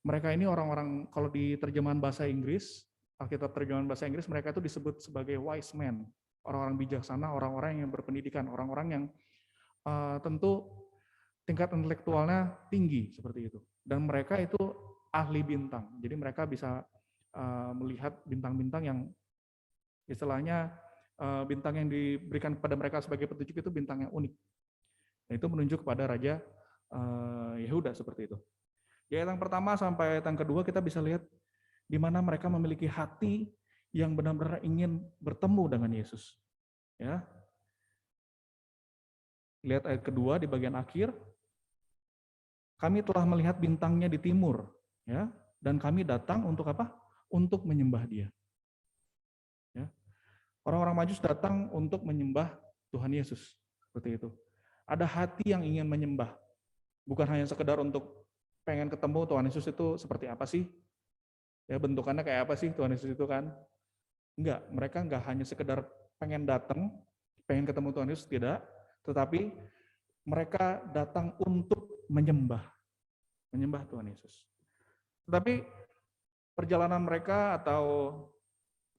Mereka ini orang-orang, kalau di terjemahan bahasa Inggris, Alkitab terjemahan bahasa Inggris, mereka itu disebut sebagai wise men, orang-orang bijaksana, orang-orang yang berpendidikan, orang-orang yang tentu tingkat intelektualnya tinggi seperti itu. Dan mereka itu ahli bintang. Jadi mereka bisa melihat bintang-bintang yang istilahnya bintang yang diberikan kepada mereka sebagai petunjuk itu bintang yang unik. Dan itu menunjuk kepada Raja Yehuda seperti itu. Di ayat yang pertama sampai ayat yang kedua kita bisa lihat di mana mereka memiliki hati yang benar-benar ingin bertemu dengan Yesus. Ya. Lihat ayat kedua di bagian akhir. Kami telah melihat bintangnya di timur, ya, dan kami datang untuk apa? Untuk menyembah Dia. Ya. Orang-orang Majus datang untuk menyembah Tuhan Yesus, seperti itu. Ada hati yang ingin menyembah, bukan hanya sekedar untuk pengen ketemu Tuhan Yesus itu seperti apa sih? Ya, bentukannya kayak apa sih Tuhan Yesus itu kan? Enggak, mereka enggak hanya sekedar pengen datang, pengen ketemu Tuhan Yesus, tidak, tetapi mereka datang untuk menyembah Tuhan Yesus. Tetapi perjalanan mereka atau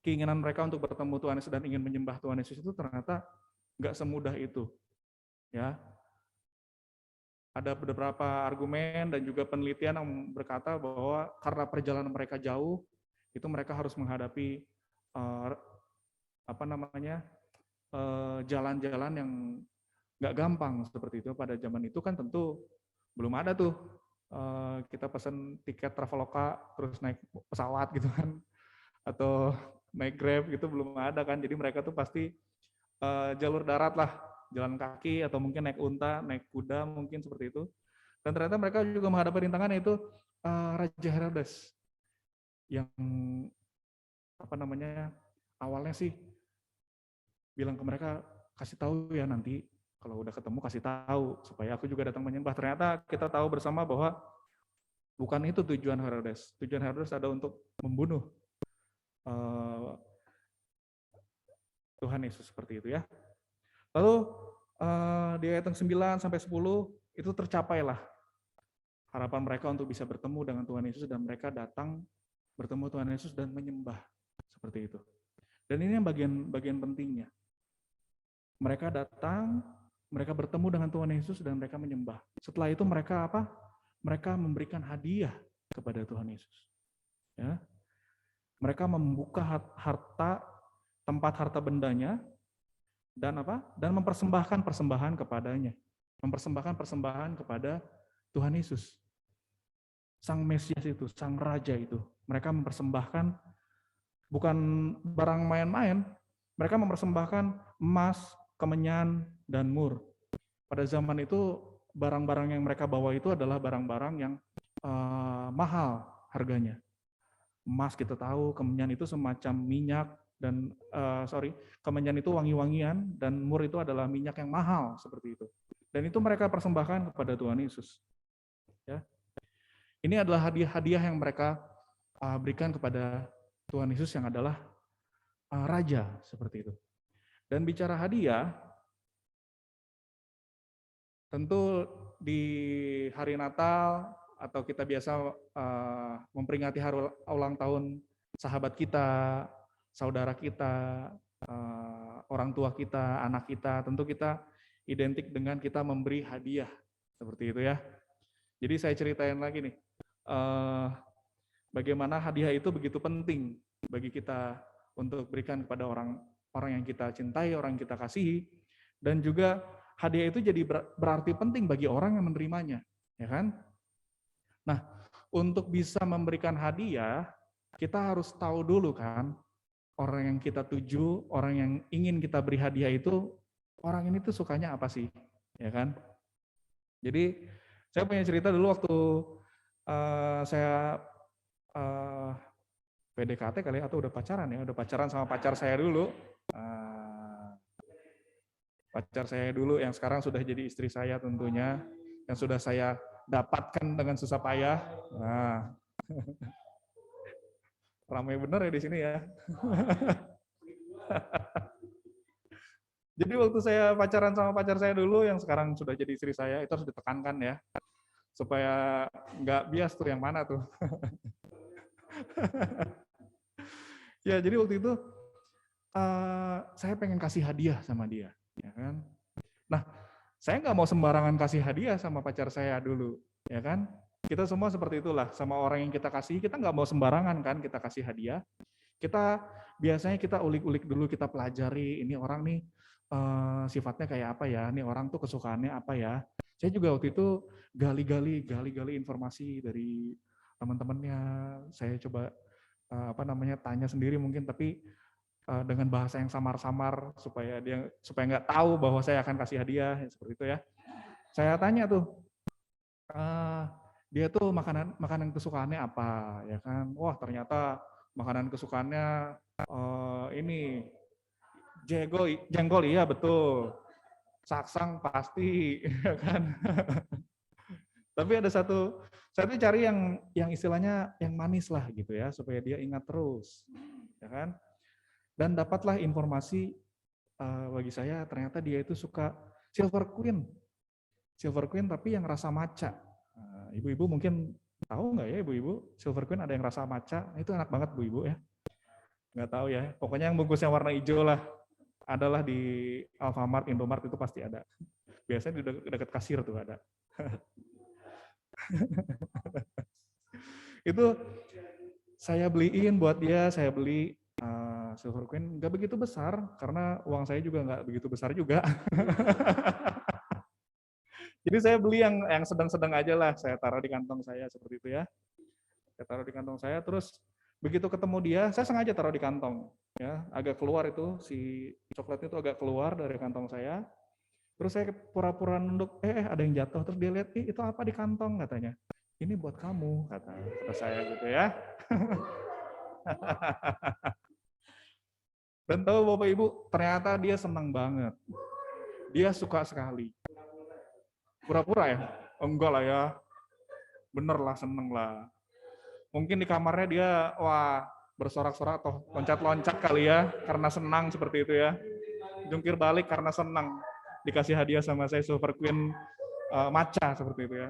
keinginan mereka untuk bertemu Tuhan Yesus dan ingin menyembah Tuhan Yesus itu ternyata enggak semudah itu. Ya. Ada beberapa argumen dan juga penelitian yang berkata bahwa karena perjalanan mereka jauh, itu mereka harus menghadapi jalan-jalan yang nggak gampang seperti itu. Pada zaman itu kan tentu belum ada tuh kita pesan tiket Traveloka terus naik pesawat gitu kan, atau naik Grab gitu, belum ada kan. Jadi mereka tuh pasti jalur darat lah, jalan kaki atau mungkin naik unta, naik kuda mungkin seperti itu. Dan ternyata mereka juga menghadapi rintangan, yaitu Raja Herodes yang awalnya sih bilang ke mereka, kasih tahu ya nanti kalau udah ketemu kasih tahu supaya aku juga datang menyembah. Ternyata kita tahu bersama bahwa bukan itu tujuan Herodes. Tujuan Herodes ada untuk membunuh Tuhan Yesus seperti itu ya. Lalu di ayat 9 sampai 10 itu tercapailah harapan mereka untuk bisa bertemu dengan Tuhan Yesus, dan mereka datang bertemu Tuhan Yesus dan menyembah seperti itu. Dan ini yang bagian pentingnya. Mereka datang Mereka bertemu dengan Tuhan Yesus dan mereka menyembah. Setelah itu mereka apa? Mereka memberikan hadiah kepada Tuhan Yesus. Ya. Mereka membuka harta, tempat harta bendanya, dan apa? Dan mempersembahkan persembahan kepadanya. Mempersembahkan persembahan kepada Tuhan Yesus. Sang Mesias itu, Sang Raja itu. Mereka mempersembahkan bukan barang main-main, mereka mempersembahkan emas, kemenyan, dan mur. Pada zaman itu, barang-barang yang mereka bawa itu adalah barang-barang yang mahal harganya. Emas kita tahu, kemenyan itu semacam minyak, dan kemenyan itu wangi-wangian, dan mur itu adalah minyak yang mahal, seperti itu. Dan itu mereka persembahkan kepada Tuhan Yesus. Ya. Ini adalah hadiah-hadiah yang mereka berikan kepada Tuhan Yesus yang adalah Raja, seperti itu. Dan bicara hadiah, tentu di hari Natal atau kita biasa memperingati hari ulang tahun sahabat kita, saudara kita, orang tua kita, anak kita, tentu kita identik dengan kita memberi hadiah, seperti itu ya. Jadi saya ceritain lagi nih, bagaimana hadiah itu begitu penting bagi kita untuk berikan kepada orang yang kita cintai, orang yang kita kasihi, dan juga hadiah itu jadi berarti penting bagi orang yang menerimanya, ya kan? Nah, untuk bisa memberikan hadiah, kita harus tahu dulu kan, orang yang kita tuju, orang yang ingin kita beri hadiah itu, orang ini tuh sukanya apa sih, ya kan? Jadi saya punya cerita dulu waktu saya PDKT kali atau udah pacaran ya, udah pacaran sama pacar saya dulu. Pacar saya dulu yang sekarang sudah jadi istri saya tentunya, yang sudah saya dapatkan dengan susah payah. Nah, ramai bener ya di sini ya. Jadi waktu saya pacaran sama pacar saya dulu, yang sekarang sudah jadi istri saya, itu harus ditekankan ya, supaya nggak bias tuh yang mana tuh. Ya, jadi waktu itu saya pengen kasih hadiah sama dia, ya kan. Nah, saya nggak mau sembarangan kasih hadiah sama pacar saya dulu, ya kan. Kita semua seperti itulah, sama orang yang kita kasih, kita nggak mau sembarangan kan kita kasih hadiah. Biasanya kita ulik-ulik dulu, kita pelajari ini orang nih sifatnya kayak apa ya, ini orang tuh kesukaannya apa ya. Saya juga waktu itu gali-gali informasi dari teman-temannya. Saya coba tanya sendiri mungkin, tapi dengan bahasa yang samar-samar supaya nggak tahu bahwa saya akan kasih hadiah seperti itu ya. Saya tanya tuh, dia tuh makanan kesukaannya apa, ya kan? Wah, ternyata makanan kesukaannya ini jengkol, iya betul. Saksang pasti, ya kan? Tapi ada saya tuh cari yang istilahnya yang manis lah gitu ya, supaya dia ingat terus, ya kan? Dan dapatlah informasi bagi saya ternyata dia itu suka Silver Queen tapi yang rasa matcha. Ibu-ibu mungkin tahu nggak ya ibu-ibu, Silver Queen ada yang rasa matcha, itu enak banget bu ibu ya. Nggak tahu ya, pokoknya yang bungkusnya warna hijau lah, adalah di Alfamart, Indomart itu pasti ada. Biasanya di dekat kasir tuh ada. Itu saya beliin buat dia, saya beli Silver Queen, nggak begitu besar, karena uang saya juga nggak begitu besar juga. Jadi saya beli yang sedang-sedang aja lah, saya taruh di kantong saya seperti itu ya. Saya taruh di kantong saya, terus begitu ketemu dia, saya sengaja taruh di kantong, ya, agak keluar itu si coklatnya itu agak keluar dari kantong saya. Terus saya pura-pura nunduk, ada yang jatuh, terus dia lihat, itu apa di kantong katanya. Ini buat kamu, kata saya gitu ya. Dan tahu Bapak Ibu, ternyata dia senang banget. Dia suka sekali. Pura-pura ya? Enggak lah ya. Bener lah, seneng lah. Mungkin di kamarnya dia, bersorak-sorak atau loncat-loncat kali ya, karena senang seperti itu ya. Jungkir balik karena senang. Dikasih hadiah sama saya Silver Queen matcha seperti itu ya.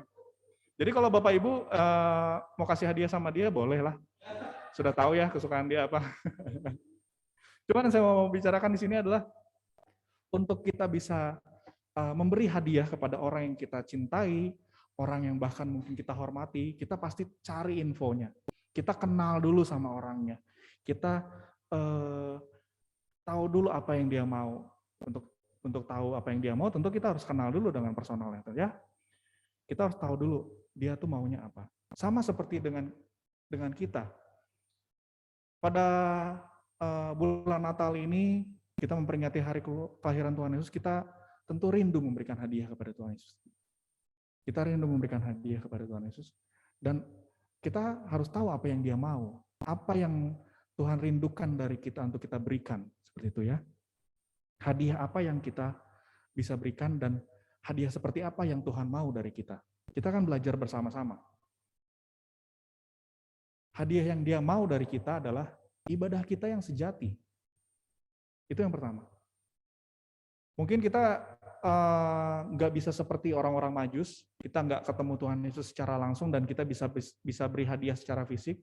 Jadi kalau Bapak Ibu mau kasih hadiah sama dia, boleh lah. Sudah tahu ya kesukaan dia apa. Cuman yang saya mau bicarakan di sini adalah untuk kita bisa memberi hadiah kepada orang yang kita cintai, orang yang bahkan mungkin kita hormati, kita pasti cari infonya. Kita kenal dulu sama orangnya. Kita tahu dulu apa yang dia mau. Untuk tahu apa yang dia mau, tentu kita harus kenal dulu dengan personalnya, ya. Kita harus tahu dulu dia tuh maunya apa. Sama seperti dengan kita. Pada bulan Natal ini kita memperingati hari kelahiran Tuhan Yesus, kita tentu rindu memberikan hadiah kepada Tuhan Yesus. Kita rindu memberikan hadiah kepada Tuhan Yesus. Dan kita harus tahu apa yang dia mau. Apa yang Tuhan rindukan dari kita untuk kita berikan. Seperti itu ya. Hadiah apa yang kita bisa berikan dan hadiah seperti apa yang Tuhan mau dari kita. Kita kan belajar bersama-sama. Hadiah yang dia mau dari kita adalah ibadah kita yang sejati. Itu yang pertama. Mungkin kita nggak bisa seperti orang-orang Majus, kita nggak ketemu Tuhan Yesus secara langsung dan kita bisa beri hadiah secara fisik.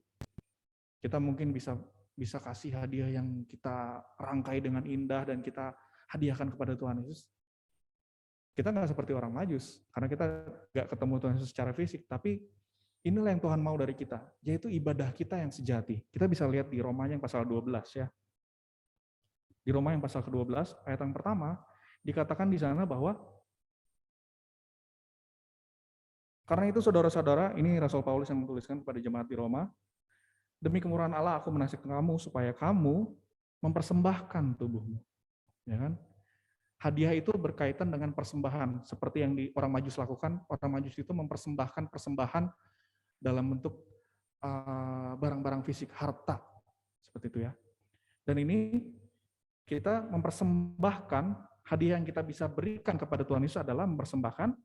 Kita mungkin bisa kasih hadiah yang kita rangkai dengan indah dan kita hadiahkan kepada Tuhan Yesus. Kita nggak seperti orang Majus, karena kita nggak ketemu Tuhan Yesus secara fisik, tapi inilah yang Tuhan mau dari kita, yaitu ibadah kita yang sejati. Kita bisa lihat di Roma yang pasal 12 ya. Di Roma yang pasal ke-12, ayat yang pertama, dikatakan di sana bahwa karena itu saudara-saudara, ini Rasul Paulus yang menuliskan kepada jemaat di Roma, demi kemurahan Allah aku menasihatkan kamu supaya kamu mempersembahkan tubuhmu. Ya kan? Hadiah itu berkaitan dengan persembahan, seperti yang orang Majus lakukan. Orang Majus itu mempersembahkan persembahan dalam bentuk barang-barang fisik, harta, seperti itu ya. Dan ini kita mempersembahkan hadiah yang kita bisa berikan kepada Tuhan Yesus adalah mempersembahkan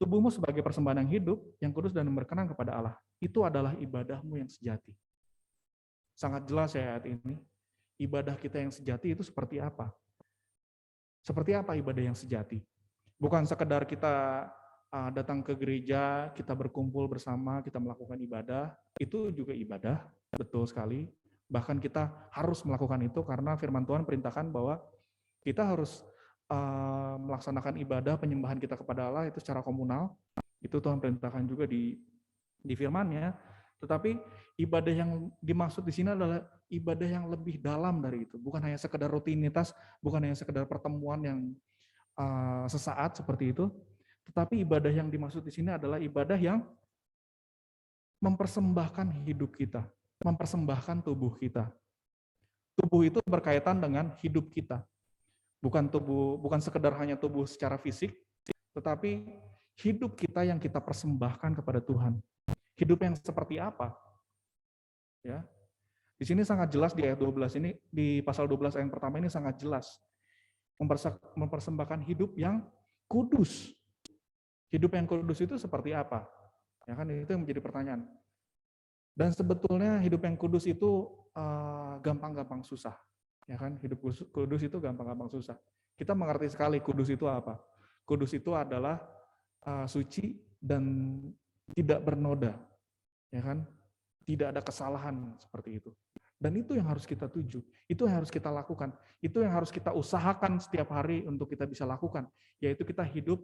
tubuhmu sebagai persembahan yang hidup, yang kudus dan berkenan kepada Allah. Itu adalah ibadahmu yang sejati. Sangat jelas ya ayat ini. Ibadah kita yang sejati itu seperti apa? Seperti apa ibadah yang sejati? Bukan sekedar kita datang ke gereja, kita berkumpul bersama, kita melakukan ibadah. Itu juga ibadah, betul sekali. Bahkan kita harus melakukan itu karena firman Tuhan perintahkan bahwa kita harus melaksanakan ibadah penyembahan kita kepada Allah itu secara komunal. Itu Tuhan perintahkan juga di firman-Nya. Tetapi ibadah yang dimaksud di sini adalah ibadah yang lebih dalam dari itu. Bukan hanya sekedar rutinitas, bukan hanya sekedar pertemuan yang sesaat seperti itu. Tetapi ibadah yang dimaksud di sini adalah ibadah yang mempersembahkan hidup kita, mempersembahkan tubuh kita. Tubuh itu berkaitan dengan hidup kita. Bukan sekedar hanya tubuh secara fisik, tetapi hidup kita yang kita persembahkan kepada Tuhan. Hidup yang seperti apa? Ya. Di sini sangat jelas di ayat 12 ini, di pasal 12 ayat pertama ini sangat jelas. Mempersembahkan hidup yang kudus. Hidup yang kudus itu seperti apa? Ya kan, itu yang menjadi pertanyaan. Dan sebetulnya hidup yang kudus itu gampang-gampang susah. Ya kan, hidup kudus itu gampang-gampang susah. Kita mengerti sekali kudus itu apa. Kudus itu adalah suci dan tidak bernoda. Ya kan? Tidak ada kesalahan seperti itu. Dan itu yang harus kita tuju. Itu yang harus kita lakukan. Itu yang harus kita usahakan setiap hari untuk kita bisa lakukan. Yaitu kita hidup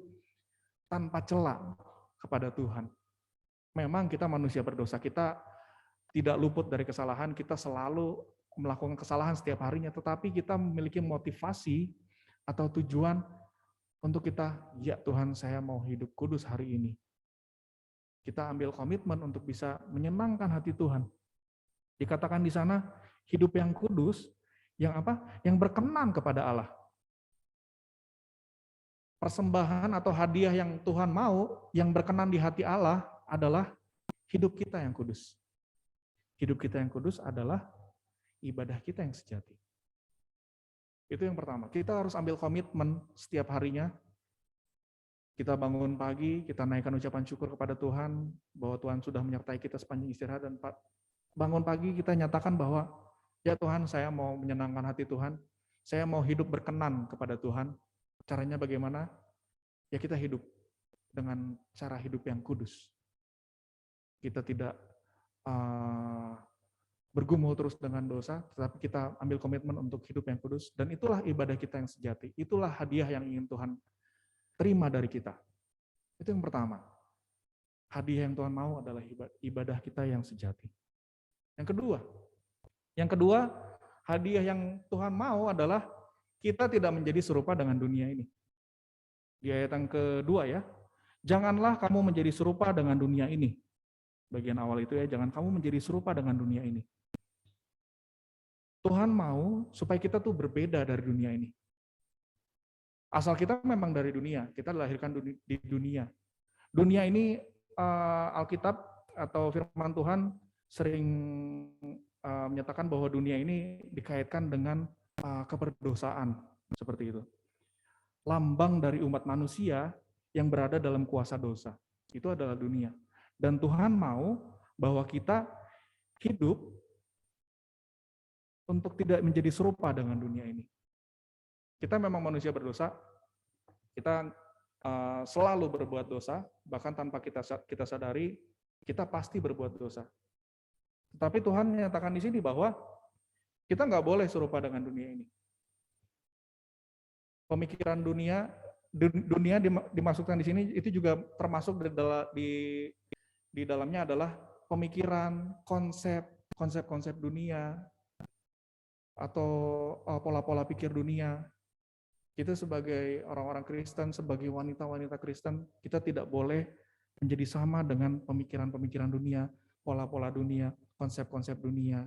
tanpa cela kepada Tuhan. Memang kita manusia berdosa. Kita tidak luput dari kesalahan. Kita selalu melakukan kesalahan setiap harinya. Tetapi kita memiliki motivasi atau tujuan untuk kita, ya Tuhan saya mau hidup kudus hari ini. Kita ambil komitmen untuk bisa menyenangkan hati Tuhan. Dikatakan di sana hidup yang kudus, yang apa? Yang berkenan kepada Allah. Persembahan atau hadiah yang Tuhan mau, yang berkenan di hati Allah adalah hidup kita yang kudus. Hidup kita yang kudus adalah ibadah kita yang sejati. Itu yang pertama. Kita harus ambil komitmen setiap harinya. Kita bangun pagi, kita naikkan ucapan syukur kepada Tuhan, bahwa Tuhan sudah menyertai kita sepanjang istirahat, dan bangun pagi kita nyatakan bahwa, ya Tuhan, saya mau menyenangkan hati Tuhan, saya mau hidup berkenan kepada Tuhan. Caranya bagaimana? Ya kita hidup dengan cara hidup yang kudus. Kita tidak bergumul terus dengan dosa, tetapi kita ambil komitmen untuk hidup yang kudus, dan itulah ibadah kita yang sejati. Itulah hadiah yang ingin Tuhan terima dari kita. Itu yang pertama. Hadiah yang Tuhan mau adalah ibadah kita yang sejati. Yang kedua, hadiah yang Tuhan mau adalah kita tidak menjadi serupa dengan dunia ini. Di ayat yang kedua ya, janganlah kamu menjadi serupa dengan dunia ini. Bagian awal itu ya, jangan kamu menjadi serupa dengan dunia ini. Tuhan mau supaya kita tuh berbeda dari dunia ini. Asal kita memang dari dunia, kita dilahirkan di dunia. Dunia ini Alkitab atau firman Tuhan sering menyatakan bahwa dunia ini dikaitkan dengan keberdosaan, seperti itu. Lambang dari umat manusia yang berada dalam kuasa dosa, itu adalah dunia. Dan Tuhan mau bahwa kita hidup untuk tidak menjadi serupa dengan dunia ini. Kita memang manusia berdosa, kita selalu berbuat dosa, bahkan tanpa kita sadari, kita pasti berbuat dosa. Tetapi Tuhan menyatakan di sini bahwa kita nggak boleh serupa dengan dunia ini. Pemikiran dunia dimasukkan di sini itu juga termasuk di dalamnya adalah pemikiran, konsep dunia atau pola-pola pikir dunia. Kita sebagai orang-orang Kristen, sebagai wanita-wanita Kristen, kita tidak boleh menjadi sama dengan pemikiran-pemikiran dunia, pola-pola dunia, konsep-konsep dunia.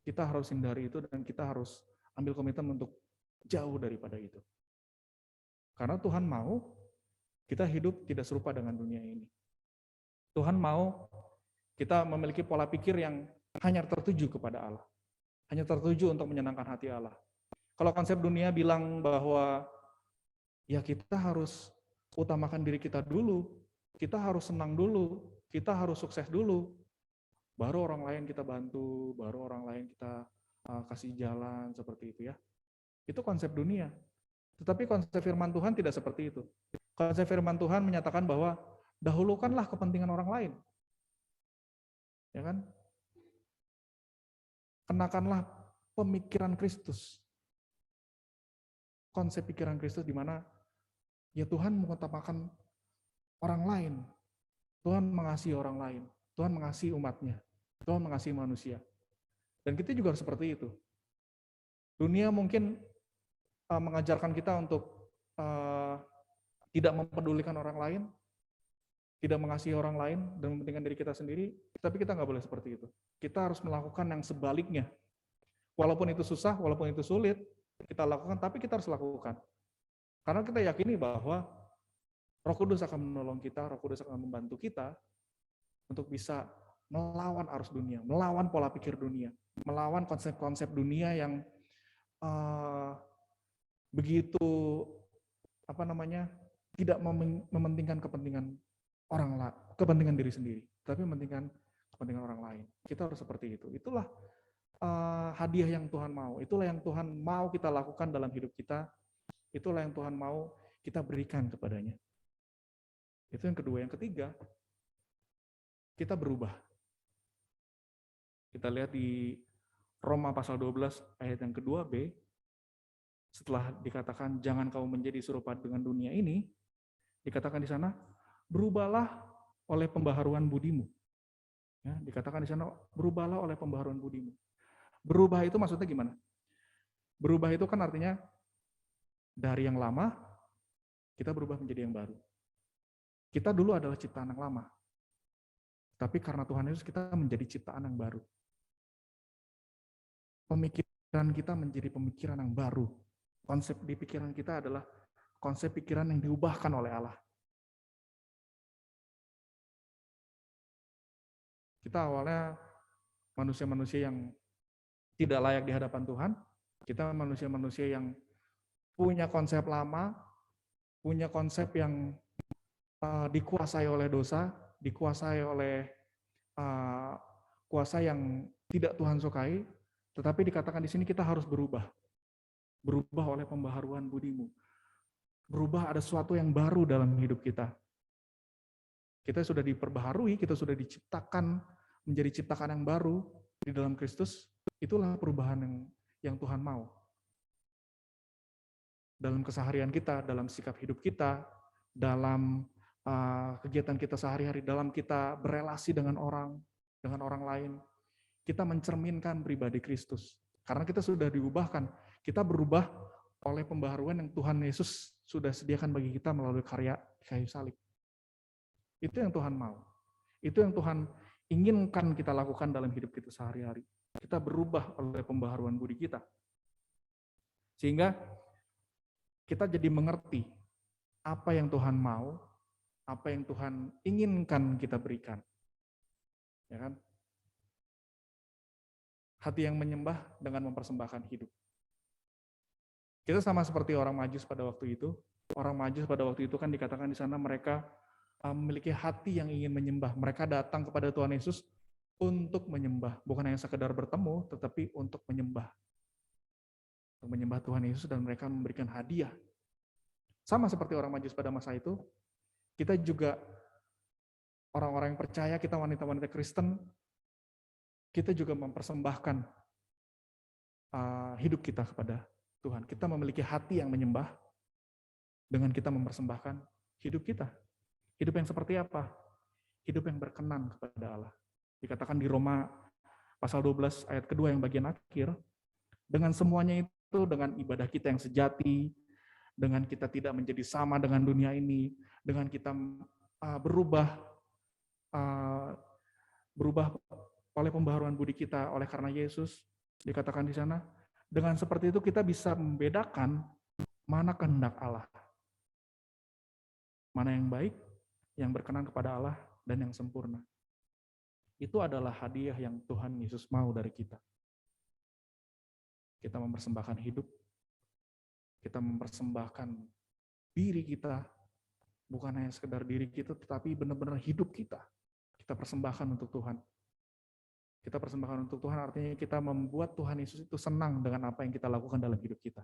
Kita harus hindari itu dan kita harus ambil komitmen untuk jauh daripada itu. Karena Tuhan mau kita hidup tidak serupa dengan dunia ini. Tuhan mau kita memiliki pola pikir yang hanya tertuju kepada Allah. Hanya tertuju untuk menyenangkan hati Allah. Kalau konsep dunia bilang bahwa ya kita harus utamakan diri kita dulu, kita harus senang dulu, kita harus sukses dulu, baru orang lain kita bantu, baru orang lain kita kasih jalan, seperti itu ya. Itu konsep dunia. Tetapi konsep firman Tuhan tidak seperti itu. Konsep firman Tuhan menyatakan bahwa dahulukanlah kepentingan orang lain. Ya kan? Kenakanlah pemikiran Kristus. Konsep pikiran Kristus di mana ya Tuhan mengutamakan orang lain. Tuhan mengasihi orang lain. Tuhan mengasihi umatnya. Tuhan mengasihi manusia. Dan kita juga harus seperti itu. Dunia mungkin mengajarkan kita untuk tidak mempedulikan orang lain, tidak mengasihi orang lain, dan mementingkan diri kita sendiri, tapi kita nggak boleh seperti itu. Kita harus melakukan yang sebaliknya. Walaupun itu susah, walaupun itu sulit, kita lakukan, tapi kita harus lakukan. Karena kita yakini bahwa Roh Kudus akan menolong kita, Roh Kudus akan membantu kita untuk bisa melawan arus dunia, melawan pola pikir dunia, melawan konsep-konsep dunia yang begitu tidak mementingkan kepentingan orang lain, kepentingan diri sendiri, tapi mementingkan kepentingan orang lain. Kita harus seperti itu. Itulah hadiah yang Tuhan mau. Itulah yang Tuhan mau kita lakukan dalam hidup kita. Itulah yang Tuhan mau kita berikan kepadanya. Itu yang kedua. Yang ketiga, kita berubah. Kita lihat di Roma pasal 12 ayat yang kedua B, setelah dikatakan jangan kamu menjadi serupa dengan dunia ini, dikatakan di sana, berubahlah oleh pembaharuan budimu. Ya, dikatakan di sana, berubahlah oleh pembaharuan budimu. Berubah itu maksudnya gimana? Berubah itu kan artinya dari yang lama, kita berubah menjadi yang baru. Kita dulu adalah ciptaan yang lama. Tapi karena Tuhan Yesus, kita menjadi ciptaan yang baru. Pemikiran kita menjadi pemikiran yang baru. Konsep di pikiran kita adalah konsep pikiran yang diubahkan oleh Allah. Kita awalnya manusia-manusia yang tidak layak di hadapan Tuhan. Kita manusia-manusia yang punya konsep lama, punya konsep yang dikuasai oleh dosa, dikuasai oleh kuasa yang tidak Tuhan sukai, tetapi dikatakan di sini kita harus berubah. Berubah oleh pembaharuan budimu. Berubah, ada sesuatu yang baru dalam hidup kita. Kita sudah diperbaharui, kita sudah diciptakan menjadi ciptakan yang baru di dalam Kristus. Itulah perubahan yang Tuhan mau. Dalam keseharian kita, dalam sikap hidup kita, dalam kegiatan kita sehari-hari, dalam kita berelasi dengan orang lain, kita mencerminkan pribadi Kristus. Karena kita sudah diubahkan, kita berubah oleh pembaharuan yang Tuhan Yesus sudah sediakan bagi kita melalui karya kayu salib. Itu yang Tuhan mau. Itu yang Tuhan inginkan kita lakukan dalam hidup kita sehari-hari. Kita berubah oleh pembaharuan budi kita. Sehingga kita jadi mengerti apa yang Tuhan mau, apa yang Tuhan inginkan kita berikan. Ya kan? Hati yang menyembah dengan mempersembahkan hidup. Kita sama seperti orang Majus pada waktu itu. Orang Majus pada waktu itu kan dikatakan di sana mereka memiliki hati yang ingin menyembah. Mereka datang kepada Tuhan Yesus untuk menyembah. Bukan hanya sekedar bertemu, tetapi untuk menyembah. Untuk menyembah Tuhan Yesus dan mereka memberikan hadiah. Sama seperti orang Majus pada masa itu, kita juga orang-orang yang percaya, kita wanita-wanita Kristen, kita juga mempersembahkan hidup kita kepada Tuhan. Kita memiliki hati yang menyembah dengan kita mempersembahkan hidup kita. Hidup yang seperti apa? Hidup yang berkenan kepada Allah. Dikatakan di Roma pasal 12 ayat kedua yang bagian akhir, dengan semuanya itu, dengan ibadah kita yang sejati, dengan kita tidak menjadi sama dengan dunia ini, dengan kita berubah oleh pembaharuan budi kita oleh karena Yesus, dikatakan di sana, dengan seperti itu kita bisa membedakan mana kehendak Allah. Mana yang baik, yang berkenan kepada Allah, dan yang sempurna. Itu adalah hadiah yang Tuhan Yesus mau dari kita. Kita mempersembahkan hidup, kita mempersembahkan diri kita, bukan hanya sekedar diri kita, tetapi benar-benar hidup kita. Kita persembahkan untuk Tuhan. Kita persembahkan untuk Tuhan artinya kita membuat Tuhan Yesus itu senang dengan apa yang kita lakukan dalam hidup kita.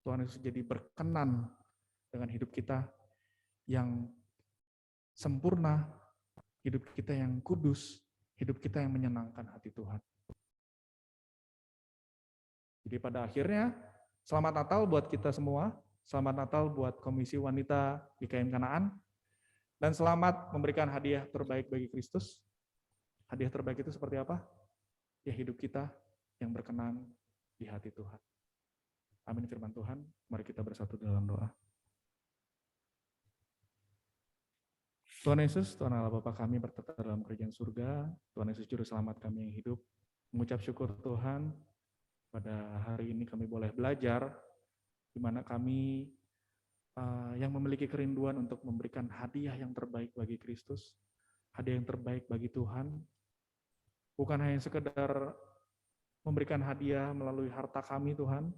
Tuhan Yesus jadi berkenan dengan hidup kita yang sempurna, hidup kita yang kudus, hidup kita yang menyenangkan hati Tuhan. Jadi pada akhirnya, selamat Natal buat kita semua, selamat Natal buat Komisi Wanita IKM Kanaan, dan selamat memberikan hadiah terbaik bagi Kristus. Hadiah terbaik itu seperti apa? Ya hidup kita yang berkenan di hati Tuhan. Amin firman Tuhan, mari kita bersatu dalam doa. Tuhan Yesus, Tuhan Allah Bapa kami bertata dalam kerajaan surga, Tuhan Yesus Juru Selamat kami yang hidup, mengucap syukur Tuhan, pada hari ini kami boleh belajar, di mana kami yang memiliki kerinduan untuk memberikan hadiah yang terbaik bagi Kristus, hadiah yang terbaik bagi Tuhan, bukan hanya sekedar memberikan hadiah melalui harta kami Tuhan,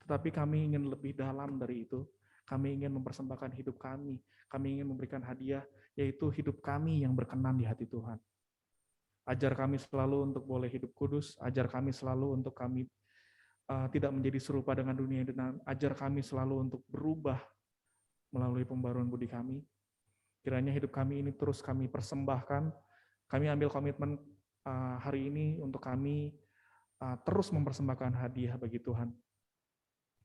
tetapi kami ingin lebih dalam dari itu. Kami ingin mempersembahkan hidup kami ingin memberikan hadiah, yaitu hidup kami yang berkenan di hati Tuhan. Ajar kami selalu untuk boleh hidup kudus, ajar kami selalu untuk kami tidak menjadi serupa dengan dunia, dan ajar kami selalu untuk berubah melalui pembaruan budi kami. Kiranya hidup kami ini terus kami persembahkan, kami ambil komitmen hari ini untuk kami terus mempersembahkan hadiah bagi Tuhan.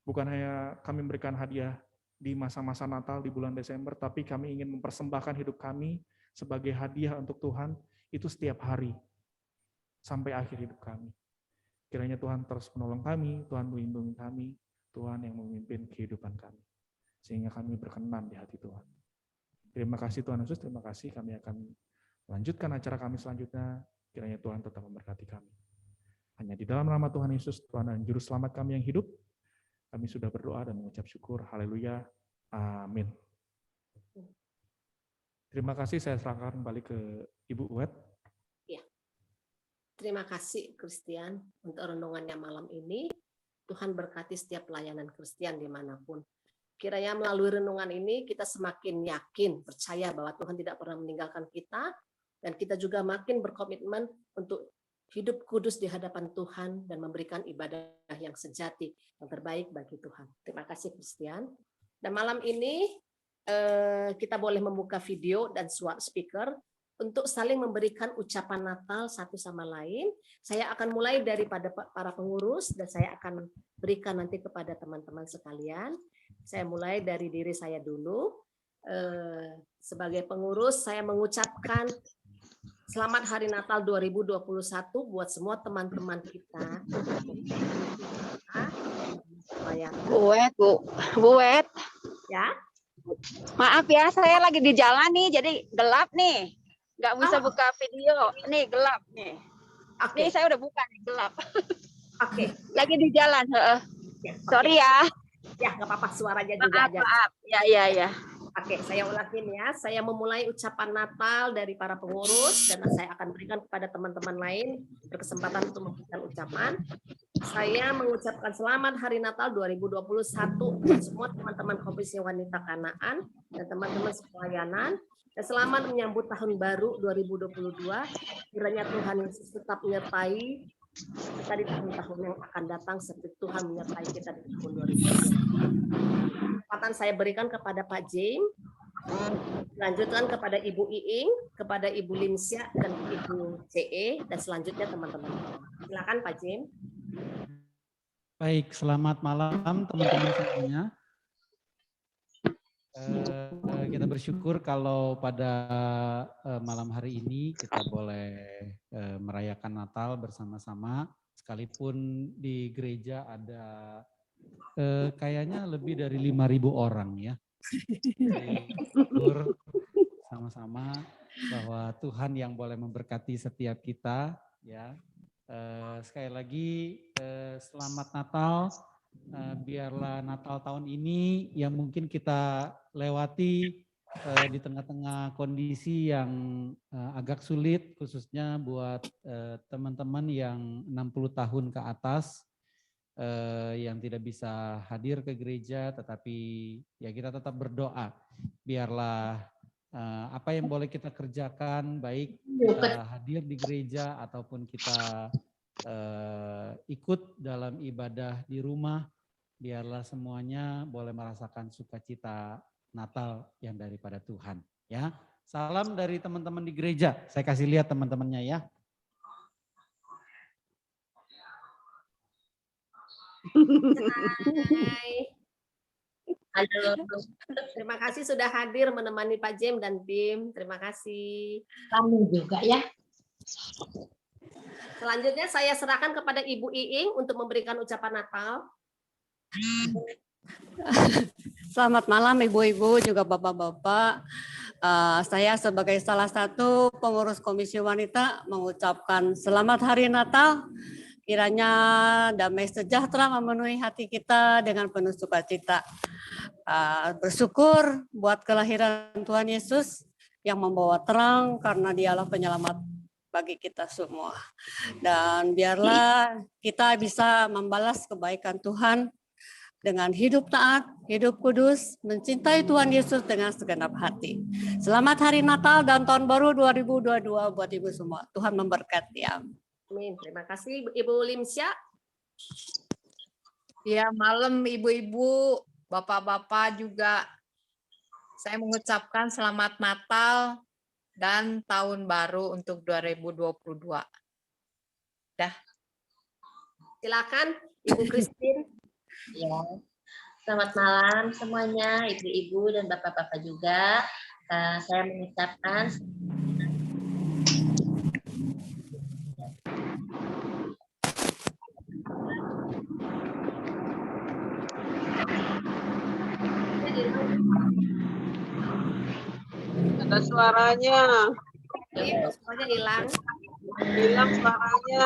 Bukan hanya kami memberikan hadiah di masa-masa Natal di bulan Desember, tapi kami ingin mempersembahkan hidup kami sebagai hadiah untuk Tuhan itu setiap hari sampai akhir hidup kami. Kiranya Tuhan terus menolong kami, Tuhan melindungi kami, Tuhan yang memimpin kehidupan kami, sehingga kami berkenan di hati Tuhan. Terima kasih Tuhan Yesus, terima kasih. Kami akan melanjutkan acara kami selanjutnya. Kiranya Tuhan tetap memberkati kami. Hanya di dalam nama Tuhan Yesus, Tuhan dan Juru Selamat kami yang hidup, kami sudah berdoa dan mengucap syukur. Haleluya. Amin. Terima kasih, saya serahkan kembali ke Ibu Uwet. Ya. Terima kasih Christian untuk renungannya malam ini. Tuhan berkati setiap pelayanan Christian dimanapun. Kiranya melalui renungan ini kita semakin yakin, percaya bahwa Tuhan tidak pernah meninggalkan kita, dan kita juga makin berkomitmen untuk hidup kudus di hadapan Tuhan dan memberikan ibadah yang sejati, yang terbaik bagi Tuhan. Terima kasih Christian. Dan malam ini kita boleh membuka video dan speaker untuk saling memberikan ucapan Natal satu sama lain. Saya akan mulai daripada para pengurus dan saya akan berikan nanti kepada teman-teman sekalian. Saya mulai dari diri saya dulu. Sebagai pengurus, saya mengucapkan Selamat Hari Natal 2021 buat semua teman-teman kita. Bu Wet. Ya. Maaf ya, saya lagi di jalan nih, jadi gelap nih. Nggak bisa buka video. Nih, gelap nih. Nih, saya udah buka nih, gelap. Oke. Lagi di jalan. Sorry ya. Ya, nggak apa-apa, suaranya juga aja. Maaf. Ya. Oke, saya ulangin ya. Saya memulai ucapan Natal dari para pengurus dan saya akan berikan kepada teman-teman lain berkesempatan untuk memberikan ucapan. Saya mengucapkan Selamat Hari Natal 2021 buat semua teman-teman Komisi Wanita Kanaan dan teman-teman sepelayanan. Dan selamat menyambut tahun baru 2022. Kiranya Tuhan Yesus tetap menyertai kita di tahun-tahun yang akan datang seperti Tuhan menyertai kita di tahun 2022. Kesempatan saya berikan kepada Pak James, lanjutkan kepada Ibu Iing, kepada Ibu Limsya dan Ibu CE, dan selanjutnya teman-teman. Silakan Pak James. Baik, selamat malam teman-teman semuanya. Kita bersyukur kalau pada malam hari ini kita boleh merayakan Natal bersama-sama, sekalipun di gereja ada kayaknya lebih dari 5.000 orang ya. Bersyukur sama-sama bahwa Tuhan yang boleh memberkati setiap kita ya. Sekali lagi selamat Natal. Biarlah Natal tahun ini yang mungkin kita lewati di tengah-tengah kondisi yang agak sulit, khususnya buat teman-teman yang 60 tahun ke atas yang tidak bisa hadir ke gereja, tetapi ya kita tetap berdoa. Biarlah apa yang boleh kita kerjakan, baik kita hadir di gereja ataupun kita ikut dalam ibadah di rumah, biarlah semuanya boleh merasakan sukacita Natal yang daripada Tuhan. Ya, salam dari teman-teman di gereja. Saya kasih lihat teman-temannya ya. Hai. Halo. Terima kasih sudah hadir menemani Pak James dan tim. Terima kasih. Kamu juga ya. Selanjutnya saya serahkan kepada Ibu Iing untuk memberikan ucapan Natal. Selamat malam Ibu-Ibu juga Bapak-Bapak. Saya sebagai salah satu pengurus Komisi Wanita mengucapkan Selamat Hari Natal. Kiranya damai sejahtera memenuhi hati kita dengan penuh sukacita. Bersyukur buat kelahiran Tuhan Yesus yang membawa terang karena Dialah penyelamat bagi kita semua. Dan biarlah kita bisa membalas kebaikan Tuhan dengan hidup taat, hidup kudus, mencintai Tuhan Yesus dengan segenap hati. Selamat Hari Natal dan Tahun Baru 2022 buat Ibu semua. Tuhan memberkati. Amin. Terima kasih Ibu Limsya. Ya, malam Ibu-ibu, Bapak-bapak juga. Saya mengucapkan Selamat Natal dan Tahun Baru untuk 2022. Dah. Silakan Ibu Christine. Ya, selamat malam semuanya, ibu-ibu dan bapak-bapak juga. Saya mengucapkan Ada suaranya. Suaranya hilang. Hilang suaranya.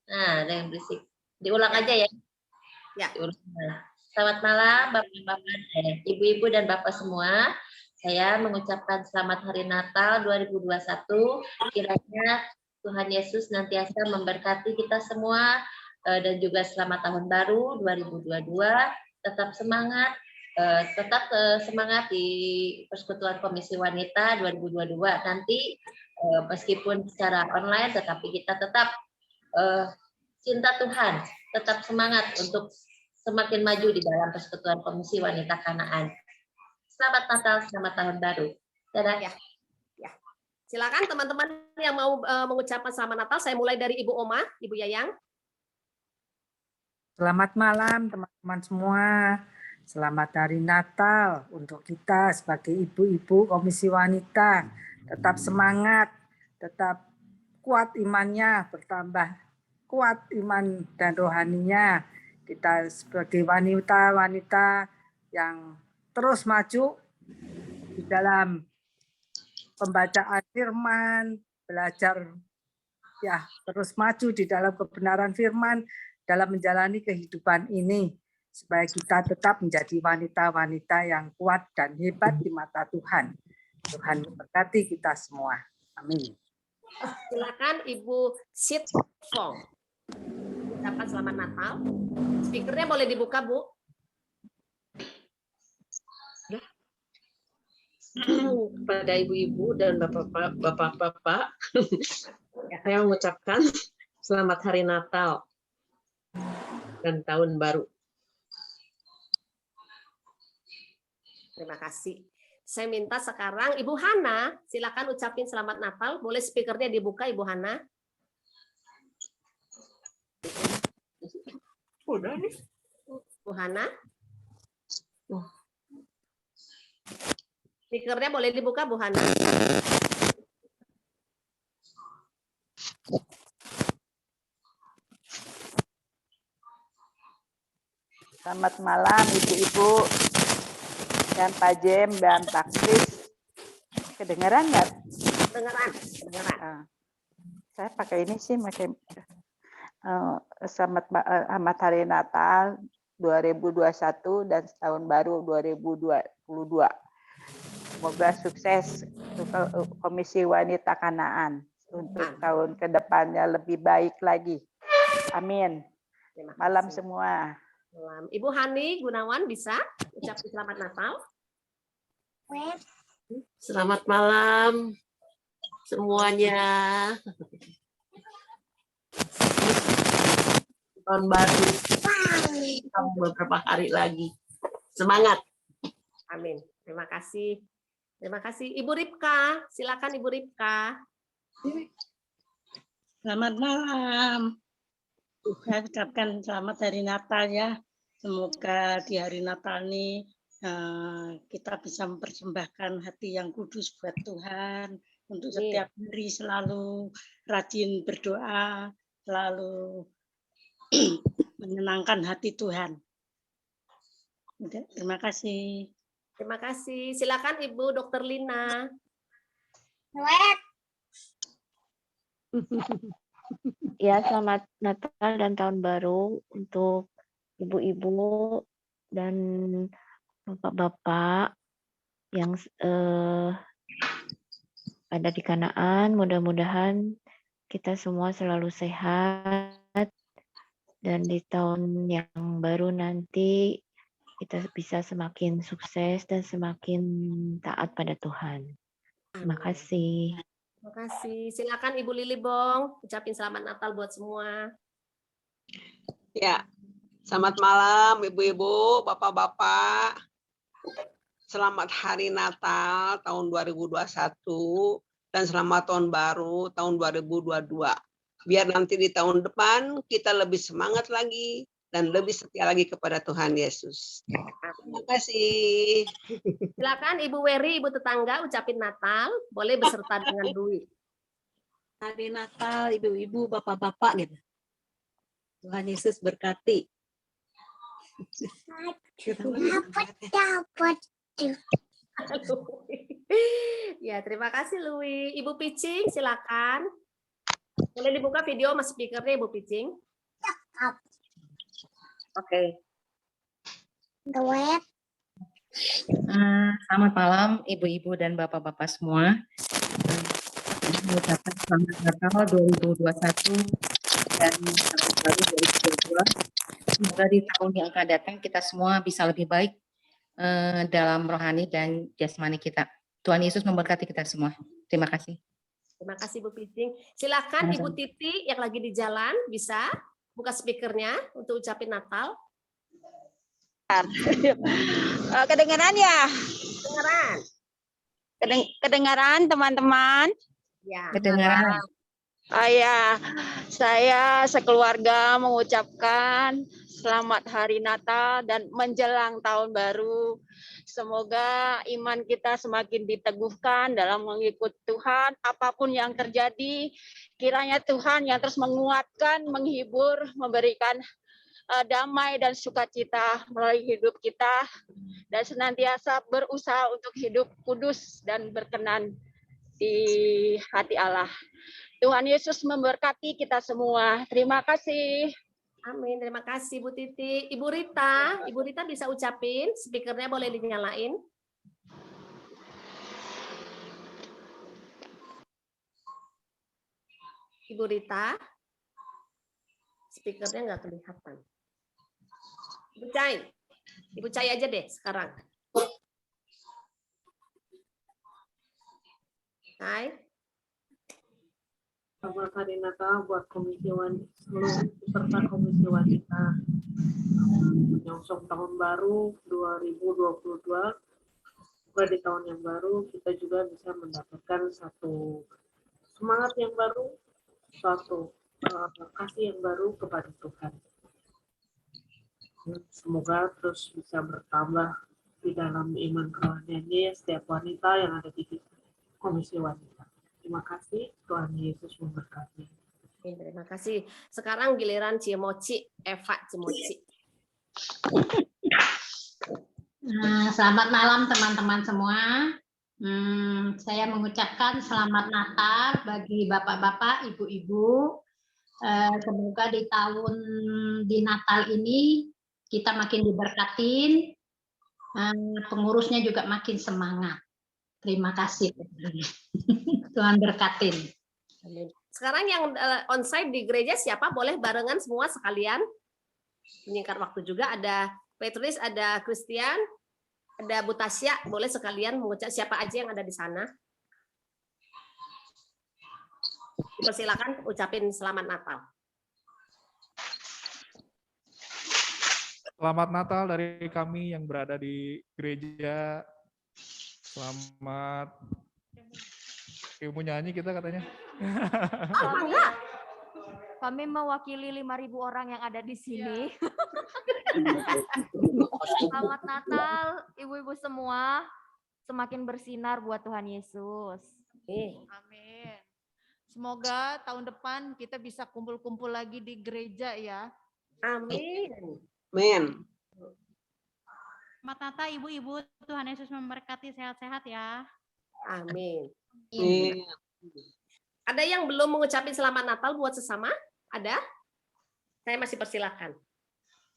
Nah, ada yang berisik. Diulang aja ya. Ya. Selamat malam Bapak-bapak, Ibu-ibu dan Bapak semua. Saya mengucapkan Selamat Hari Natal 2021. Kiranya Tuhan Yesus nantiasa memberkati kita semua dan juga selamat tahun baru 2022. Tetap semangat, di Persekutuan Komisi Wanita 2022 nanti meskipun secara online, tetapi kita tetap cinta Tuhan, tetap semangat untuk semakin maju di dalam Persekutuan Komisi Wanita Kanaan. Selamat Natal, selamat tahun baru. Dadah. Ya. Silakan teman-teman yang mau mengucapkan Selamat Natal. Saya mulai dari Ibu Oma, Ibu Yayang. Selamat malam teman-teman semua. Selamat Hari Natal untuk kita sebagai ibu-ibu Komisi Wanita. Tetap semangat, tetap kuat imannya, bertambah kuat iman dan rohaninya. Kita sebagai wanita-wanita yang terus maju di dalam pembacaan firman, belajar ya terus maju di dalam kebenaran firman dalam menjalani kehidupan ini, supaya kita tetap menjadi wanita-wanita yang kuat dan hebat di mata Tuhan. Tuhan memberkati kita semua. Amin. Silakan Ibu Sit Fong. Ucapan selamat Natal. Speakernya boleh dibuka, Bu. Kepada ibu-ibu dan bapak-bapak, saya mengucapkan selamat Hari Natal dan Tahun Baru. Terima kasih. Saya minta sekarang Ibu Hana, silakan ucapin selamat Natal. Boleh speakernya dibuka, Ibu Hana? Udah nih. Bu Hana? Speakernya boleh dibuka, Bu Hana? Selamat malam Ibu-ibu dan Pak Jem dan Pak Kris. Kedengeran nggak? Kedengeran. Saya pakai ini sih, pakai selamat Hari Natal 2021 dan Tahun Baru 2022. Semoga sukses untuk Komisi Wanita Kanaan untuk tahun kedepannya lebih baik lagi. Amin. Malam semua. Ibu Hani Gunawan bisa ucapkan selamat Natal? Selamat malam semuanya. Tahun baru. Beberapa hari lagi. Semangat. Amin. Terima kasih. Terima kasih. Ibu Ripka, silakan Ibu Ripka. Selamat malam. Saya ucapkan selamat Hari Natal ya. Semoga di hari Natal ini kita bisa mempersembahkan hati yang kudus buat Tuhan. Untuk setiap hari selalu rajin berdoa, selalu menyenangkan hati Tuhan. Terima kasih. Terima kasih. Silakan Ibu Dr. Lina. Ya, selamat Natal dan Tahun Baru untuk ibu-ibu dan bapak-bapak yang ada di Kanaan. Mudah-mudahan kita semua selalu sehat dan di tahun yang baru nanti kita bisa semakin sukses dan semakin taat pada Tuhan. Terima kasih. Terima kasih. Silakan Ibu Lili Bong, ucapin selamat Natal buat semua. Ya, selamat malam ibu-ibu, bapak-bapak. Selamat Hari Natal tahun 2021 dan selamat Tahun Baru tahun 2022. Biar nanti di tahun depan kita lebih semangat lagi dan lebih setia lagi kepada Tuhan Yesus. Terima kasih. Silakan Ibu Weri, Ibu tetangga, ucapin Natal, boleh beserta dengan duit. Hari Natal, ibu-ibu, bapak-bapak gitu. Tuhan Yesus berkati. Ya, terima kasih Lui. Ibu Picing, silakan. Boleh dibuka video mas speakernya Ibu Picing? Oke. Selamat malam ibu-ibu dan bapak-bapak semua. Mengucapkan selamat Natal 2021 dan Tahun Baru 2022. Semoga di tahun yang akan datang kita semua bisa lebih baik dalam rohani dan jasmani kita. Tuhan Yesus memberkati kita semua. Terima kasih. Terima kasih Bu Picing. Silakan Ibu Titi yang lagi di jalan bisa buka speakernya untuk ucapin Natal. Kedengaran ya? Kedengaran. Kedengaran teman-teman? Ya. Kedengaran. Saya sekeluarga mengucapkan selamat hari Natal dan menjelang tahun baru. Semoga iman kita semakin diteguhkan dalam mengikut Tuhan. Apapun yang terjadi, kiranya Tuhan yang terus menguatkan, menghibur, memberikan damai dan sukacita melalui hidup kita, dan senantiasa berusaha untuk hidup kudus dan berkenan di hati Allah. Tuhan Yesus memberkati kita semua. Terima kasih. Amin. Terima kasih Bu Titi. Ibu Rita bisa ucapin, speakernya boleh dinyalain. Ibu Rita, speakernya nggak kelihatan. Ibu Cai aja deh sekarang. Hai. Selamat hari Natal buat seluruh peserta Komisi Wanita. Menyongsong tahun baru 2022. Semoga di tahun yang baru kita juga bisa mendapatkan satu semangat yang baru, suatu kasih yang baru kepada Tuhan. Semoga terus bisa bertambah di dalam iman kerohaniannya setiap wanita yang ada di Komisi Wanita. Terima kasih, Tuhan Yesus memberkati. Terima kasih. Sekarang giliran Cimoci, Eva Cimoci. Selamat malam teman-teman semua. Saya mengucapkan selamat Natal bagi bapak-bapak, ibu-ibu. Semoga di Natal ini kita makin diberkatin, pengurusnya juga makin semangat. Terima kasih. Tuhan berkatin. Sekarang yang onsite di gereja siapa? Boleh barengan semua sekalian? Menyingkat waktu juga, ada Petrus, ada Christian, ada Bu Tasya. Boleh sekalian mengucap siapa aja yang ada di sana? Silakan ucapin selamat Natal. Selamat Natal dari kami yang berada di gereja. Selamat. Ilmu nyanyi kita katanya. Kami mewakili 5.000 orang yang ada di sini. Selamat Natal, ibu-ibu semua. Semakin bersinar buat Tuhan Yesus. Amin. Semoga tahun depan kita bisa kumpul-kumpul lagi di gereja ya. Amin. Amin. Selamat Natal ibu-ibu, Tuhan Yesus memberkati, sehat-sehat ya. Amin. Amin. Ada yang belum mengucapin selamat Natal buat sesama? Ada? Saya masih persilakan.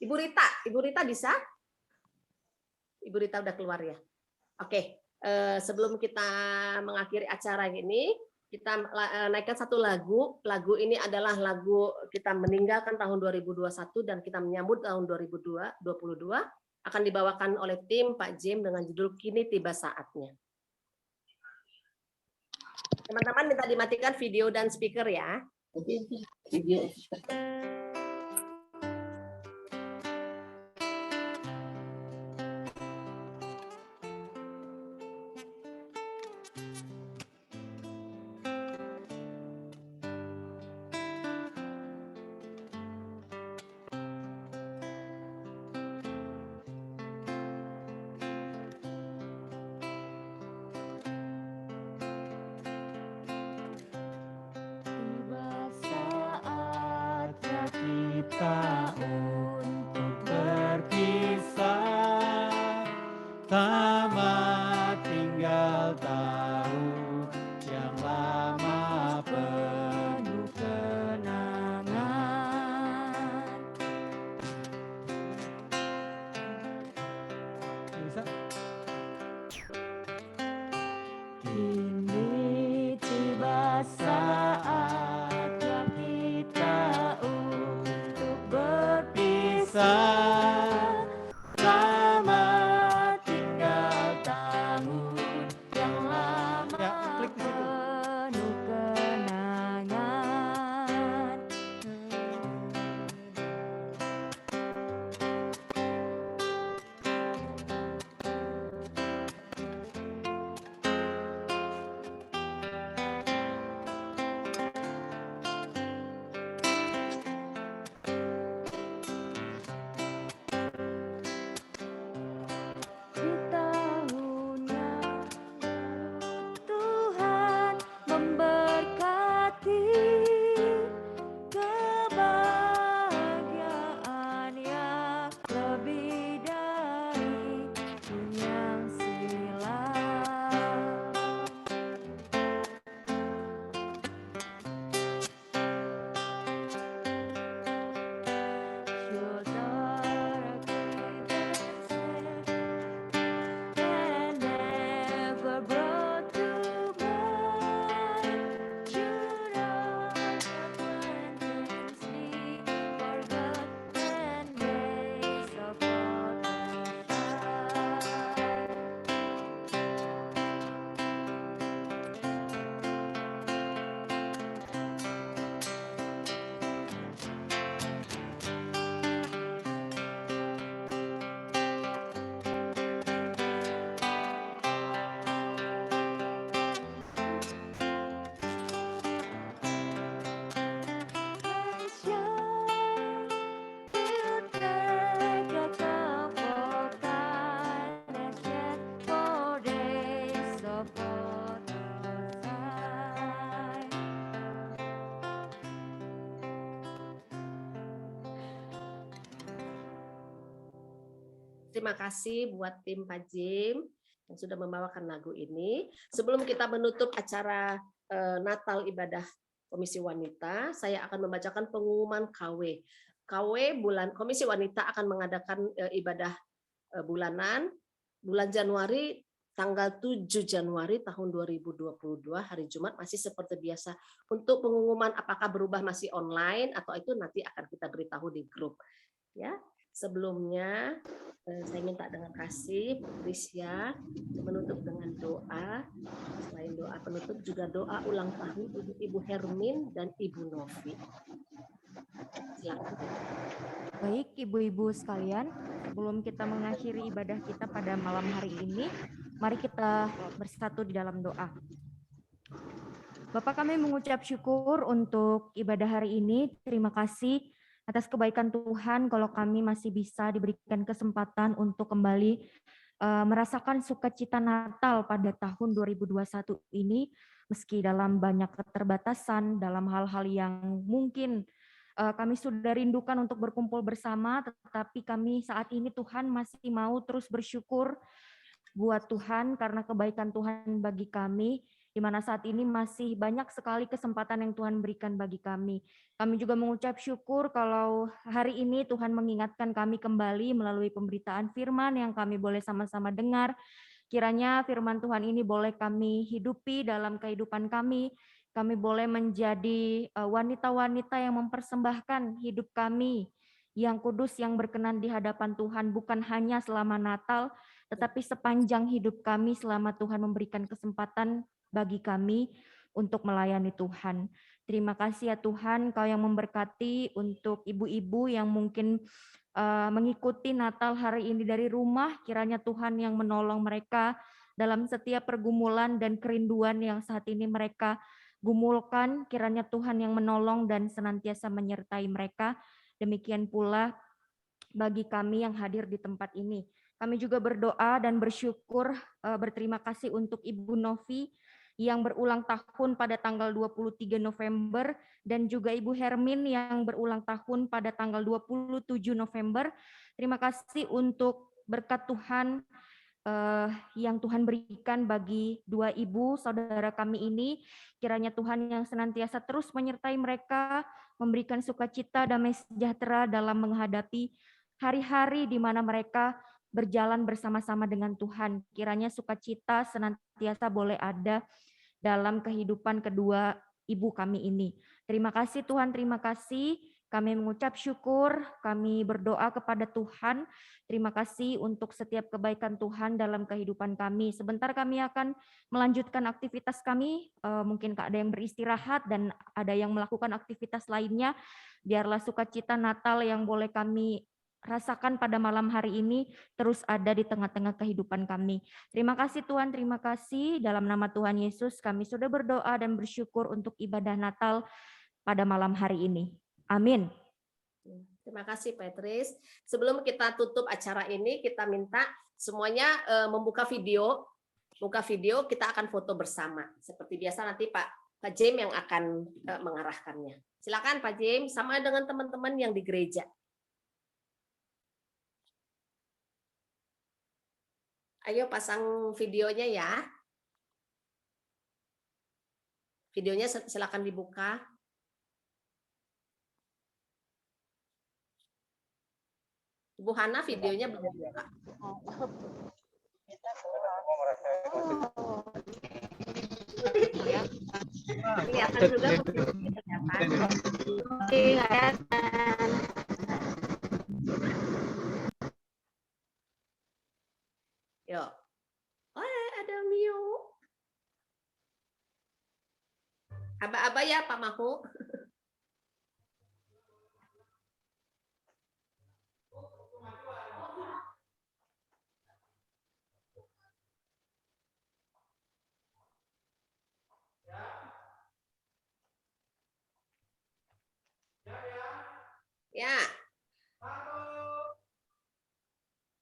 Ibu Rita bisa? Ibu Rita udah keluar ya? Oke, sebelum kita mengakhiri acara ini, kita naikkan satu lagu. Lagu ini adalah lagu kita meninggalkan tahun 2021 dan kita menyambut tahun 2022. Akan dibawakan oleh tim Pak Jim dengan judul Kini Tiba Saatnya. Teman-teman minta dimatikan video dan speaker ya. Video. Kita untuk berpisah, tamat tinggal tahun yang lama penuh kenangan. Bisa? Kini tiba saatnya kita untuk berpisah, selamat tinggal tahun yang lama penuh kenangan. Terima kasih buat tim Pak Jim yang sudah membawakan lagu ini. Sebelum kita menutup acara Natal ibadah Komisi Wanita, saya akan membacakan pengumuman KW. Komisi Wanita akan mengadakan ibadah bulanan bulan Januari tanggal 7 Januari tahun 2022 hari Jumat masih seperti biasa. Untuk pengumuman apakah berubah masih online atau itu nanti akan kita beritahu di grup. Ya, sebelumnya saya minta dengan kasih Prisya menutup dengan doa. Selain doa penutup juga doa ulang tahun Ibu Hermin dan Ibu Novi. Silakan. Baik, ibu-ibu sekalian, sebelum kita mengakhiri ibadah kita pada malam hari ini, mari kita bersatu di dalam doa. Bapak, kami mengucap syukur untuk ibadah hari ini. Terima kasih atas kebaikan Tuhan kalau kami masih bisa diberikan kesempatan untuk kembali merasakan sukacita Natal pada tahun 2021 ini, meski dalam banyak keterbatasan, dalam hal-hal yang mungkin kami sudah rindukan untuk berkumpul bersama, tetapi kami saat ini Tuhan masih mau terus bersyukur buat Tuhan karena kebaikan Tuhan bagi kami, di mana saat ini masih banyak sekali kesempatan yang Tuhan berikan bagi kami. Kami juga mengucap syukur kalau hari ini Tuhan mengingatkan kami kembali melalui pemberitaan firman yang kami boleh sama-sama dengar. Kiranya firman Tuhan ini boleh kami hidupi dalam kehidupan kami. Kami boleh menjadi wanita-wanita yang mempersembahkan hidup kami yang kudus, yang berkenan di hadapan Tuhan, bukan hanya selama Natal, tetapi sepanjang hidup kami selama Tuhan memberikan kesempatan bagi kami untuk melayani Tuhan. Terima kasih ya Tuhan, Kau yang memberkati untuk ibu-ibu yang mungkin mengikuti Natal hari ini dari rumah. Kiranya Tuhan yang menolong mereka dalam setiap pergumulan dan kerinduan yang saat ini mereka gumulkan. Kiranya Tuhan yang menolong dan senantiasa menyertai mereka. Demikian pula bagi kami yang hadir di tempat ini. Kami juga berdoa dan bersyukur, berterima kasih untuk Ibu Novi yang berulang tahun pada tanggal 23 November dan juga Ibu Hermin yang berulang tahun pada tanggal 27 November. Terima kasih untuk berkat Tuhan yang Tuhan berikan bagi dua ibu saudara kami ini. Kiranya Tuhan yang senantiasa terus menyertai mereka, memberikan sukacita, damai sejahtera dalam menghadapi hari-hari di mana mereka berjalan bersama-sama dengan Tuhan. Kiranya sukacita senantiasa boleh ada dalam kehidupan kedua ibu kami ini. Terima kasih Tuhan, terima kasih. Kami mengucap syukur, kami berdoa kepada Tuhan. Terima kasih untuk setiap kebaikan Tuhan dalam kehidupan kami. Sebentar kami akan melanjutkan aktivitas kami. Mungkin ada yang beristirahat dan ada yang melakukan aktivitas lainnya. Biarlah sukacita Natal yang boleh kami rasakan pada malam hari ini terus ada di tengah-tengah kehidupan kami. Terima kasih Tuhan, terima kasih. Dalam nama Tuhan Yesus kami sudah berdoa dan bersyukur untuk ibadah Natal pada malam hari ini. Amin. Terima kasih Petris. Sebelum kita tutup acara ini, kita minta semuanya membuka video. Buka video, kita akan foto bersama. Seperti biasa nanti Pak Jim yang akan mengarahkannya. Silakan Pak Jim, sama dengan teman-teman yang di gereja. Ayo pasang videonya ya. Videonya silakan dibuka. Ibu Hana videonya belum buka. Kelihatan juga kelihatan. Yuk. Oh, ada Mio. Aba-aba ya Pak Mahu. Ya. 1,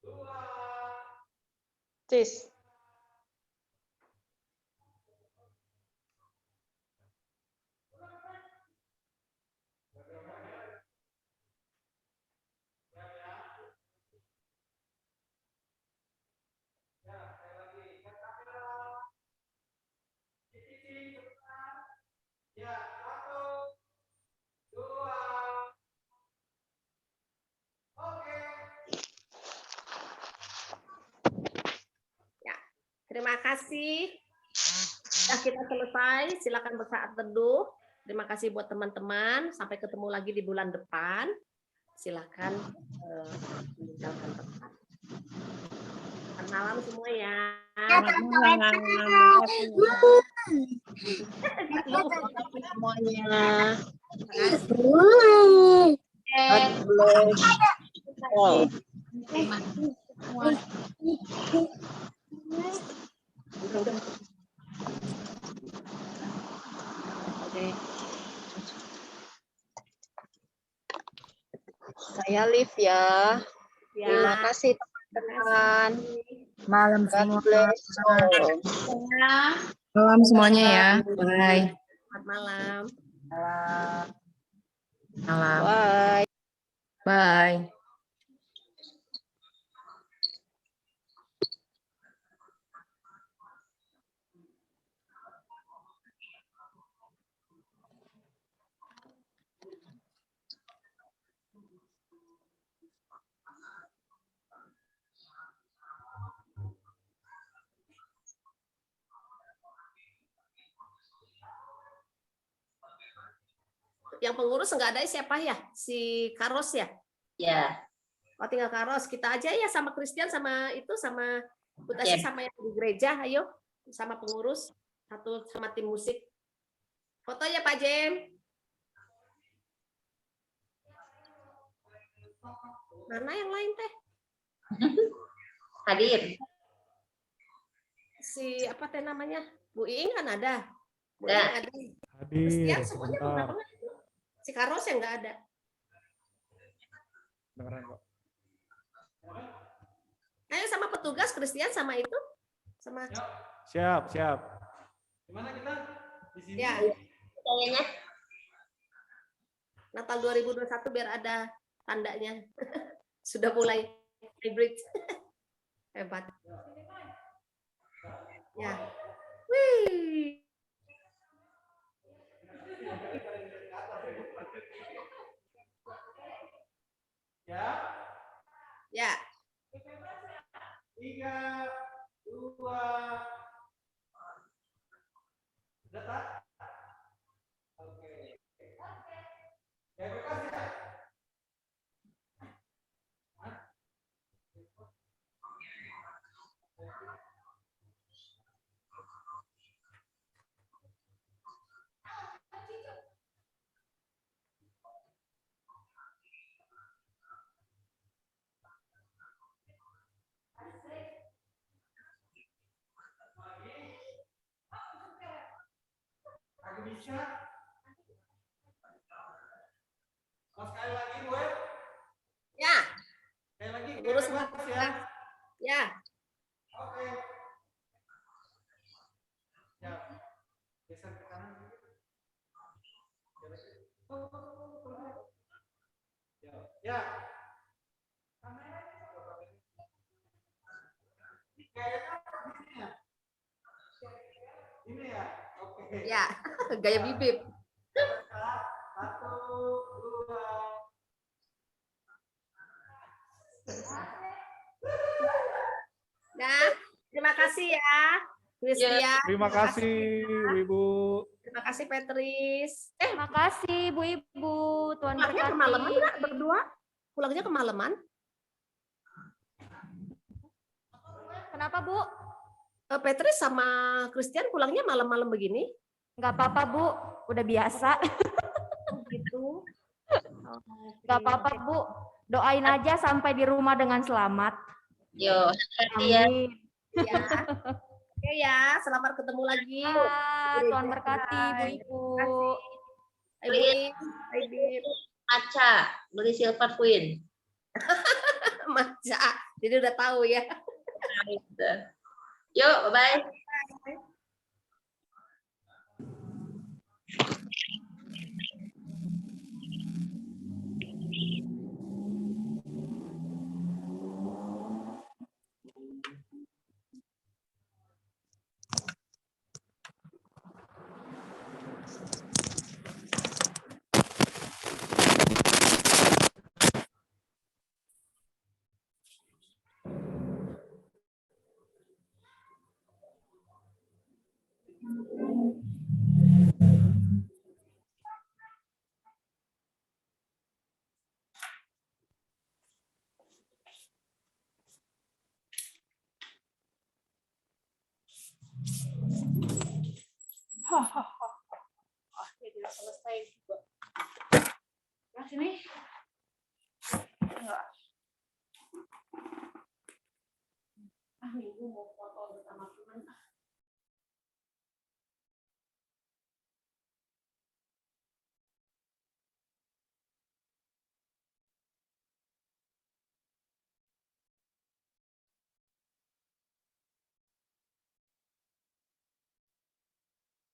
2, 3. Terima kasih. Nah, kita selesai. Silakan bersaat teduh. Terima kasih buat teman-teman. Sampai ketemu lagi di bulan depan. Silakan meninggalkan tempat. Selamat malam semua ya. Selamat malam. Semuanya. Saya live ya. Terima kasih teman-teman. Malam God semua. bless all. Malam semuanya ya. Bye. Selamat malam. Malam. Bye. Bye. Yang pengurus nggak ada siapa ya? Si Karos ya? Ya. Oh, tinggal Karos. Kita aja ya sama Christian sama itu sama Putasi sama yang di gereja. Ayo sama pengurus satu sama tim musik. Foto ya Pak Jem. Mana yang lain teh? Hadir. Si apa teh namanya? Bu Iing kan ada. Bu Ya. Iing ada. Christian Hadir, semuanya sebentar. kemana? Si Karos yang nggak ada. Beneran kok. Ayo sama petugas Christian sama itu sama Siap, siap. Gimana kita? Di sini? ya Kayaknya Natal 2021 biar ada tandanya. Sudah mulai hybrid. Hebat. Ya. Wih. Ya. Ya. 3, 2. Sudah tak? Oke. Ya, bebas ya. Aku bisa. Mau sekali lagi, Bu? Ya. Sekali lagi. Urus bebas ya. Ya. Oke. Ya. Geser ke kanan. Ya. Ya. Kayaknya begini ya. Ini ya. Oke. Ya. Gaya bibip. 1, 2. Nah, terima kasih ya. Christian. Terima kasih, Ibu. Terima kasih Petris. Terima kasih Bu Ibu. Tuhan Pulangnya berkati. kemalaman nggak berdua? Pulangnya kemalaman? Kenapa Bu? Petris sama Christian pulangnya malam-malam begini? Nggak apa-apa Bu, udah biasa. Gitu. Nggak apa-apa Bu, doain aja sampai di rumah dengan selamat. Yo, ya. Amin. Ya. Oke ya, selamat ketemu lagi. Tuhan berkati Bu Ibu. Beli Aca, beli Silver Queen. Maca, jadi udah tahu ya. Yuk, bye-bye. Akhirnya selesai juga. Nah, sini. Enggak. Ibu mau